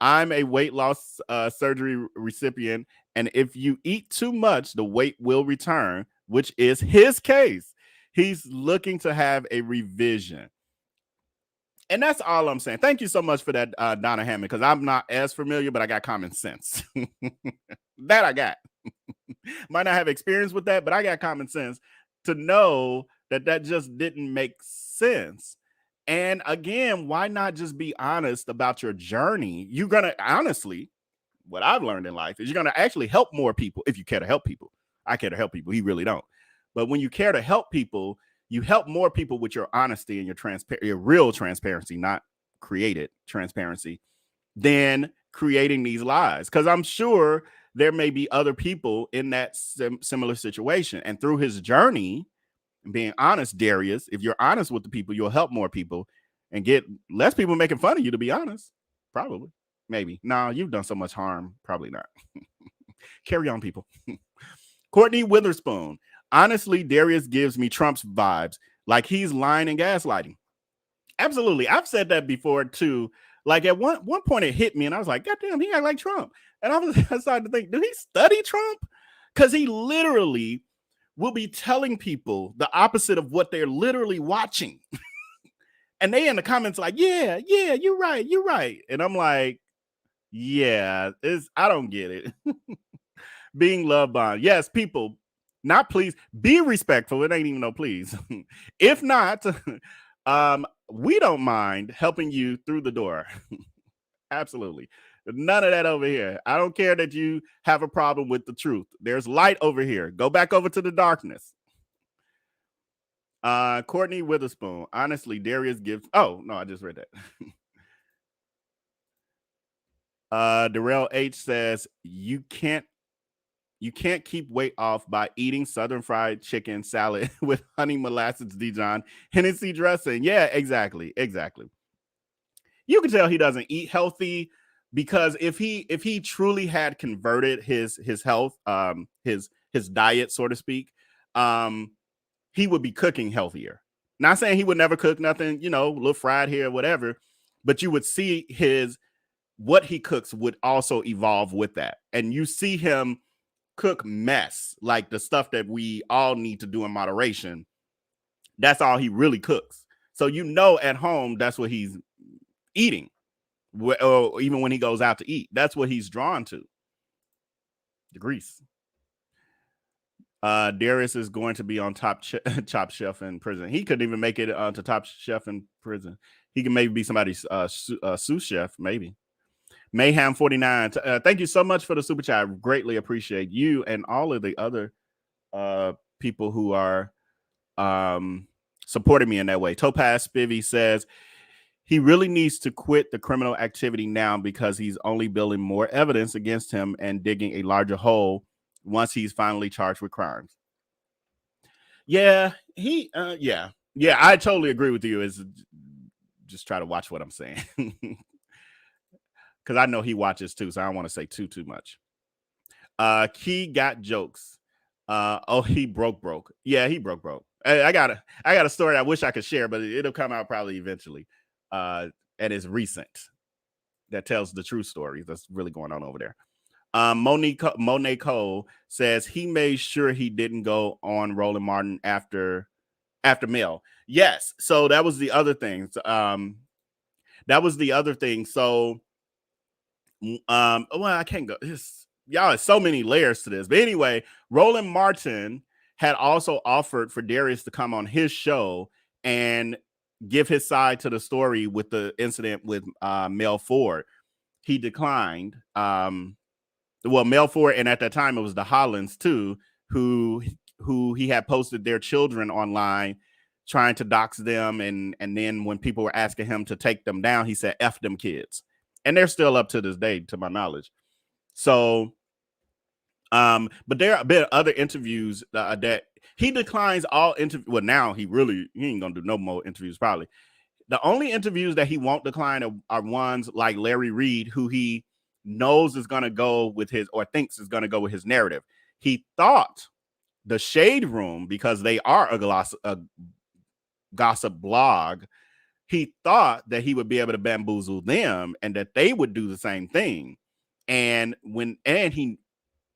I'm a weight loss surgery recipient, and if you eat too much, the weight will return, which is his case. He's looking to have a revision. And that's all I'm saying. Thank you so much for that, Donna Hammond, because I'm not as familiar, but I got common sense. That I got. Might not have experience with that, but I got common sense to know that just didn't make sense. And again, why not just be honest about your journey? You're going to, honestly, what I've learned in life is you're going to actually help more people if you care to help people. I care to help people. He really don't. But when you care to help people, you help more people with your honesty and your real transparency, not created transparency, than creating these lies. Because I'm sure there may be other people in that similar situation. And through his journey, being honest, Darius, if you're honest with the people, you'll help more people and get less people making fun of you, to be honest. Probably. Maybe. No, you've done so much harm. Probably not. Carry on, people. Courtney Witherspoon. Honestly, Darius gives me Trump's vibes, like he's lying and gaslighting. Absolutely. I've said that before, too. Like at one point it hit me and I was like, God damn, he act like Trump. And I started to think, did he study Trump? Because he literally will be telling people the opposite of what they're literally watching. And they in the comments like, yeah, you're right. And I'm like, yeah, I don't get it. Being love bond. Yes, people, not please. Be respectful. It ain't even no please. If not, we don't mind helping you through the door. Absolutely. None of that over here. I don't care that you have a problem with the truth. There's light over here. Go back over to the darkness. Courtney Witherspoon. Honestly, Darius gives. Oh, no, I just read that. Darrell H says, you can't keep weight off by eating Southern fried chicken salad with honey molasses Dijon Hennessy dressing. Yeah, exactly. You can tell he doesn't eat healthy, because if he truly had converted his health, his diet, so to speak, he would be cooking healthier. Not saying he would never cook nothing, a little fried here or whatever, but you would see what he cooks would also evolve with that. And you see him cook mess, like the stuff that we all need to do in moderation. That's all he really cooks. So at home, that's what he's eating. Or even when he goes out to eat, that's what he's drawn to. The grease. Darius is going to be on Top Chef in prison. He couldn't even make it to Top Chef in prison. He can maybe be somebody's sous chef, maybe. Mayhem 49. Thank you so much for the super chat. I greatly appreciate you and all of the other people who are supporting me in that way. Topaz Spivey says, he really needs to quit the criminal activity now, because he's only building more evidence against him and digging a larger hole once he's finally charged with crimes. Yeah, Yeah, I totally agree with you. Is just try to watch what I'm saying. Because I know he watches too, so I don't want to say too much. Key got jokes. He broke. Yeah, he broke. I got a story I wish I could share, but it'll come out probably eventually. And it's recent. That tells the true story that's really going on over there. Monet Cole says he made sure he didn't go on Roland Martin after Mel. Yes, so that was the other thing. So, well, I can't go. Y'all, there's so many layers to this. But anyway, Roland Martin had also offered for Darius to come on his show and give his side to the story with the incident with Mel Ford. He declined. Mel Ford, and at that time it was the Hollands too, who he had posted their children online trying to dox them, and then when people were asking him to take them down, he said F them kids. And they're still up to this day, to my knowledge. So but there have been other interviews that he declines all interviews. Well, now he ain't gonna do no more interviews probably. The only interviews that he won't decline are ones like Larry Reid, who he knows is going to go with his, or thinks is going to go with his narrative. He thought the Shade Room, because they are a gossip blog, he thought that he would be able to bamboozle them and that they would do the same thing. And he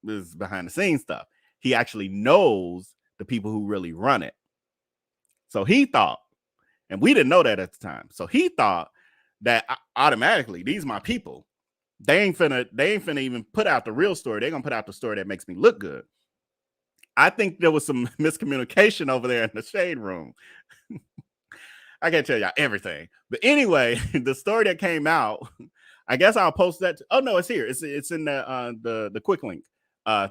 was behind the scenes stuff. He actually knows the people who really run it. So he thought, and we didn't know that at the time. So he thought that automatically, these are my people. They ain't finna even put out the real story. They're gonna put out the story that makes me look good. I think there was some miscommunication over there in the Shade Room. I can't tell y'all everything. But anyway, the story that came out, I guess I'll post that. Oh no, it's here. It's in the quick link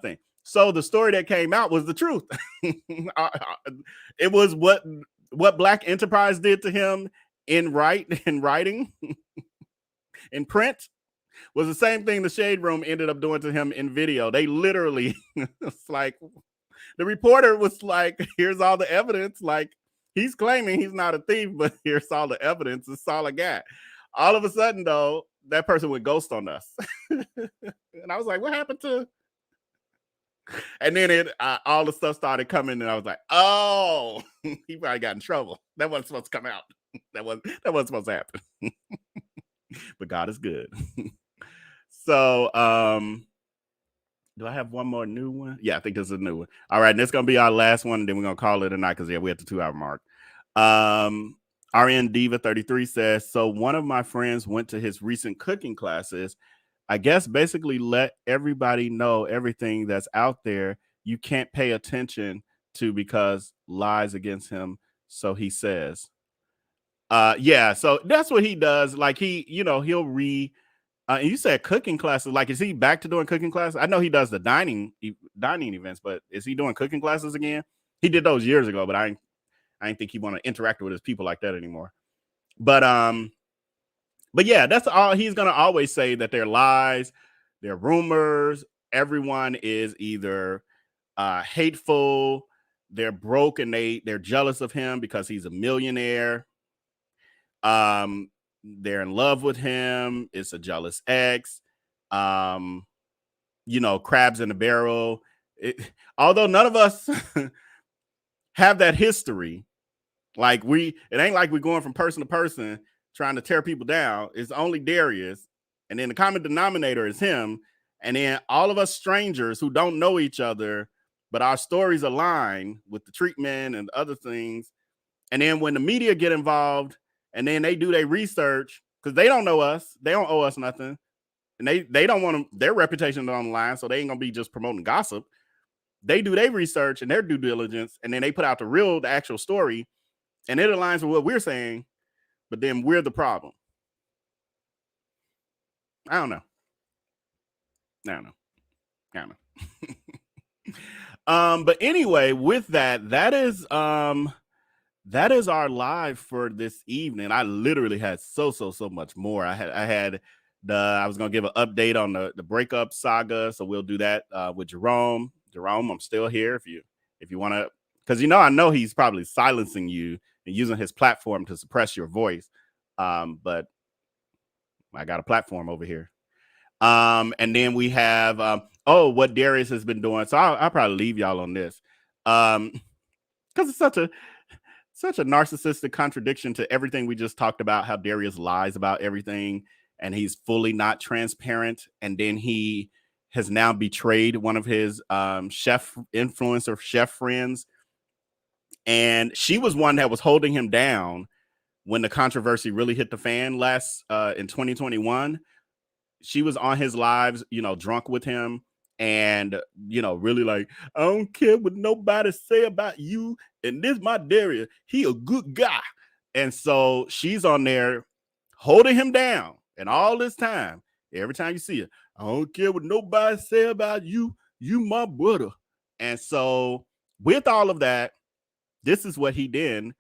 thing. So the story that came out was the truth. It was what Black Enterprise did to him in writing, in print, was the same thing the Shade Room ended up doing to him in video. They literally, it's like, the reporter was like, here's all the evidence. Like, he's claiming he's not a thief, but here's all the evidence. It's all I got. All of a sudden, though, that person went ghost on us. And I was like, what happened to? And then all the stuff started coming, and I was like, oh, he probably got in trouble. That wasn't supposed to come out. That wasn't supposed to happen. But God is good. So, do I have one more new one? Yeah, I think this is a new one. All right, and this is gonna be our last one, and then we're gonna call it a night because we're at the 2-hour mark. RN Diva 33 says, so one of my friends went to his recent cooking classes. I guess basically let everybody know everything that's out there you can't pay attention to because lies against him. So he says, yeah, so that's what he does. Like he'll read. And you said cooking classes. Like, is he back to doing cooking classes? I know he does the dining events, but is he doing cooking classes again? He did those years ago, but I didn't think he want to interact with his people like that anymore. But yeah, that's all. He's gonna always say that they're lies, they're rumors. Everyone is either hateful, they're broke, and they're jealous of him because he's a millionaire. They're in love with him. It's a jealous ex. Crabs in a barrel. Although none of us have that history, like it ain't like we're going from person to person trying to tear people down. It's only Darius, and then the common denominator is him, and then all of us strangers who don't know each other, but our stories align with the treatment and other things. And then when the media get involved, and then they do their research because they don't know us. They don't owe us nothing. And they don't want their reputation on the line, so they ain't going to be just promoting gossip. They do their research and their due diligence, and then they put out the actual story, and it aligns with what we're saying, but then we're the problem. I don't know. But anyway, with that is our live for this evening. I literally had so much more. I was gonna give an update on the breakup saga, so we'll do that with Jerome. Jerome, I'm still here if you want to, because I know he's probably silencing you and using his platform to suppress your voice. But I got a platform over here. And then we have what Darius has been doing. So I'll probably leave y'all on this. Because it's such a narcissistic contradiction to everything we just talked about, how Darius lies about everything and he's fully not transparent. And then he has now betrayed one of his chef friends. And she was one that was holding him down when the controversy really hit the fan in 2021. She was on his lives, drunk with him and, really like, I don't care what nobody say about you. And this my Darius. He a good guy. And so she's on there holding him down. And all this time, every time you see her, I don't care what nobody say about you. You my brother. And so with all of that, this is what he then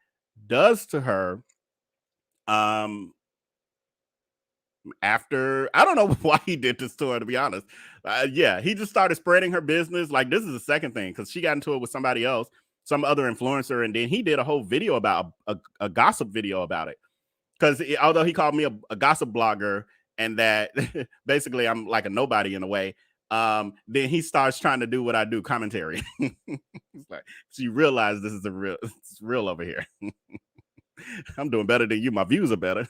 does to her. After, I don't know why he did this to her, to be honest. He just started spreading her business. Like, this is the second thing, because she got into it with somebody else, some other influencer, and then he did a whole video about a gossip video about it. Because although he called me a gossip blogger and that basically I'm like a nobody in a way, then he starts trying to do what I do, commentary. It's like, so you realize this is it's real over here. I'm doing better than you. My views are better.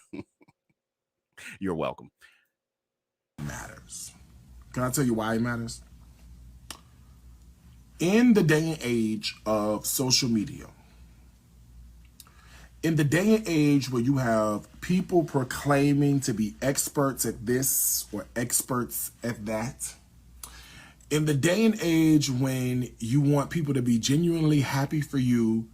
You're welcome. Matters. Can I tell you why it matters? In the day and age of social media, in the day and age where you have people proclaiming to be experts at this or experts at that, in the day and age when you want people to be genuinely happy for you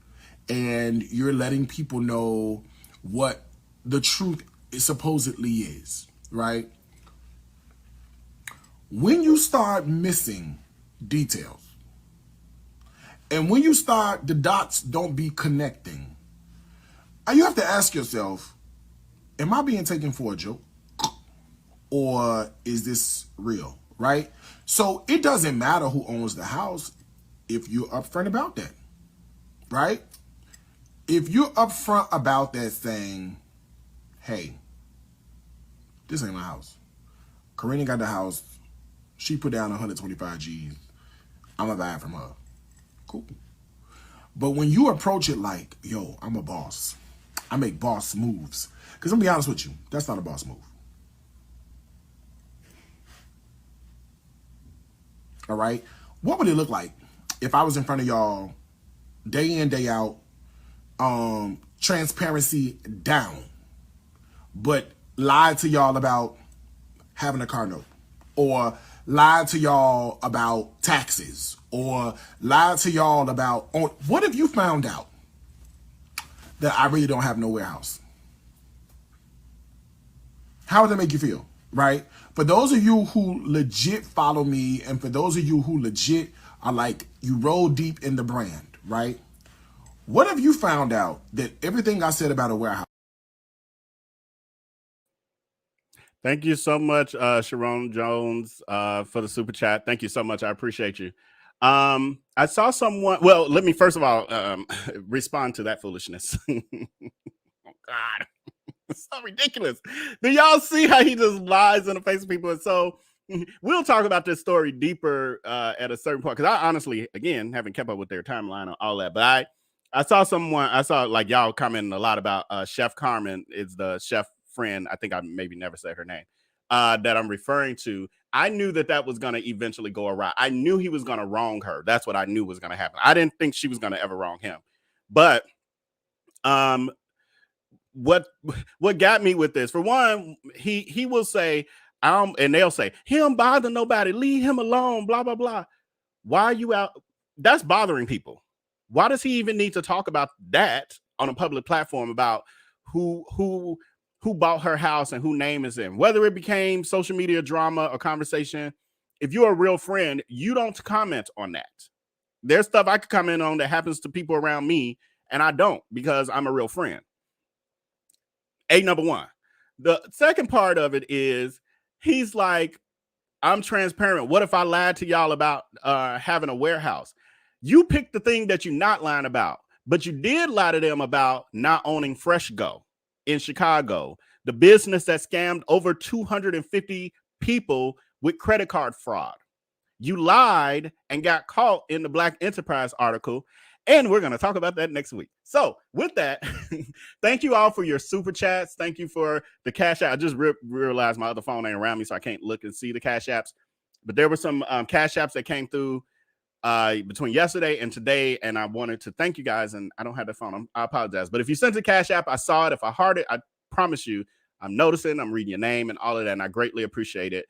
and you're letting people know what the truth supposedly is, right? When you start missing details and when you start, the dots don't be connecting, you have to ask yourself, am I being taken for a joke or is this real, right? So it doesn't matter who owns the house if you're upfront about that, right? If you're upfront about that, saying, hey, this ain't my house. Karina got the house. She put down 125 G's. I'm going to buy it from her. Cool. But when you approach it like, yo, I'm a boss. I make boss moves. Because I'm going to be honest with you, that's not a boss move. All right? What would it look like if I was in front of y'all day in, day out, transparency down, but lied to y'all about having a car note, or lied to y'all about taxes, or lied to y'all about, what if you found out that I really don't have no warehouse? How would that make you feel, right? For those of you who legit follow me, and for those of you who legit are like, you roll deep in the brand, right? What if you found out that everything I said about a warehouse? Thank you so much, Sharon Jones, for the super chat. Thank you so much. I appreciate you. I saw someone. Well, let me first of all respond to that foolishness. Oh God, it's so ridiculous. Do y'all see how he just lies in the face of people? And so we'll talk about this story deeper at a certain point, because I honestly, again, haven't kept up with their timeline on all that. But I saw like y'all commenting a lot about Chef Carmen is the chef friend. I think I maybe never said her name that I'm referring to. I knew that was going to eventually go awry. I knew he was going to wrong her. That's what I knew was going to happen. I didn't think she was going to ever wrong him. But what got me with this, for one, he will say, and they'll say, he don't bother nobody, leave him alone, blah, blah, blah. Why are you out? That's bothering people. Why does he even need to talk about that on a public platform about who bought her house and who name is in? Whether it became social media drama or conversation, if you're a real friend, you don't comment on that. There's stuff I could comment on that happens to people around me, and I don't, because I'm a real friend. Number one. The second part of it is, he's like, I'm transparent. What if I lied to y'all about having a warehouse? You pick the thing that you're not lying about. But you did lie to them about not owning Fresh Go in Chicago, the business that scammed over 250 people with credit card fraud. You lied and got caught in the Black Enterprise article. And we're going to talk about that next week. So with that, thank you all for your super chats. Thank you for the Cash App. I just realized my other phone ain't around me, so I can't look and see the Cash Apps. But there were some Cash Apps that came through between yesterday and today, and I wanted to thank you guys. And I don't have the phone. I apologize. But if you sent a Cash App, I saw it. If I heard it, I promise you, I'm noticing, I'm reading your name and all of that, and I greatly appreciate it.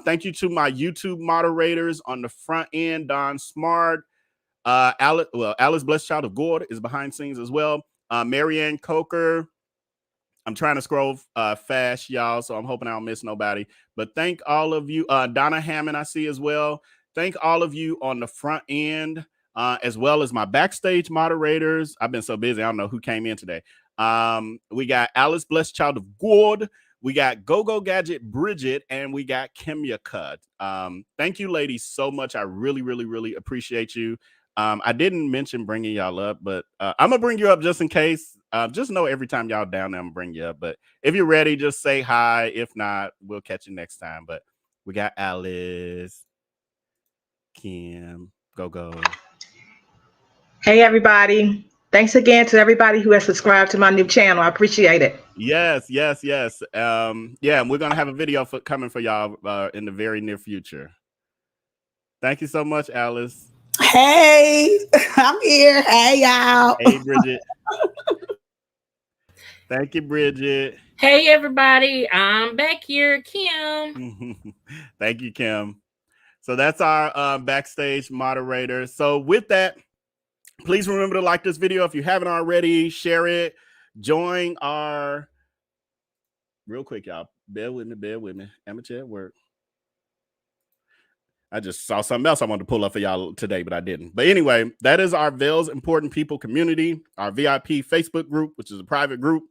Thank you to my YouTube moderators on the front end, Don Smart, Alice Blesschild of Gord is behind scenes as well. Marianne Coker. I'm trying to scroll fast, y'all, so I'm hoping I don't miss nobody. But thank all of you. Donna Hammond, I see as well. Thank all of you on the front end, as well as my backstage moderators. I've been so busy, I don't know who came in today. We got Alice Blesschild of Gord. We got Go-Go Gadget Bridget, and we got Kimya Cud. Thank you, ladies, so much. I really, really, really appreciate you. I didn't mention bringing y'all up, but I'm going to bring you up just in case. Just know every time y'all down there, I'm going to bring you up. But if you're ready, just say hi. If not, we'll catch you next time. But we got Alice, Kim, Go-Go. Hey, everybody. Thanks again to everybody who has subscribed to my new channel. I appreciate it. Yes, yes, yes. Yeah, and we're going to have a video coming for y'all in the very near future. Thank you so much, Alice. Hey, I'm here. Hey, y'all. Hey, Bridget. Thank you, Bridget. Hey, everybody. I'm back here, Kim. Thank you, Kim. So that's our backstage moderator. So with that, please remember to like this video if you haven't already. Share it. Join our... Real quick, y'all. Bear with me. Amateur at work. I just saw something else I wanted to pull up for y'all today, but I didn't. But anyway, that is our Vale's Important People community, our VIP Facebook group, which is a private group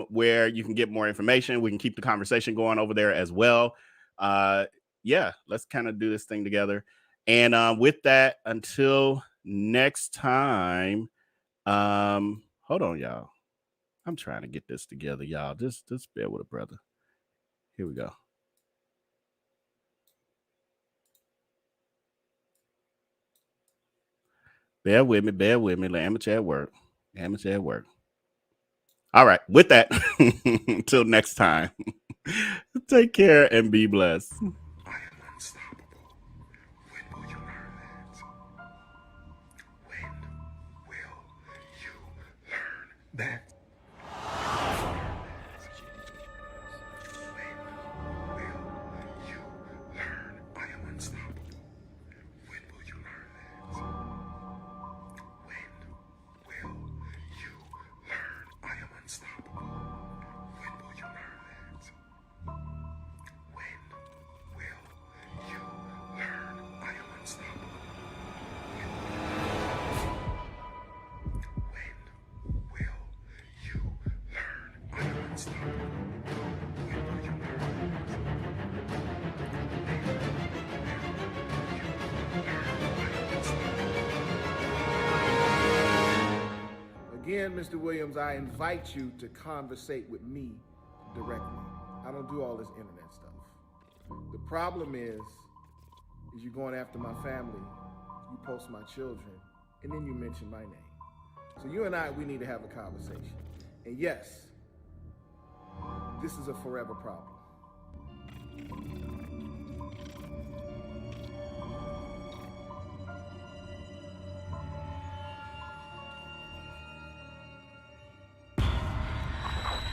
where you can get more information. We can keep the conversation going over there as well. Yeah, let's kind of do this thing together. And with that, until next time, hold on, y'all. I'm trying to get this together, y'all. Just bear with a brother. Here we go. Bear with me. Amateur at work. All right. With that, until next time, take care and be blessed. I am unstoppable. When will you learn that? When will you learn that? Again, Mr. Williams, I invite you to conversate with me directly. I don't do all this internet stuff. The problem is you're going after my family, you post my children, and then you mention my name. So you and I, we need to have a conversation. And yes, this is a forever problem.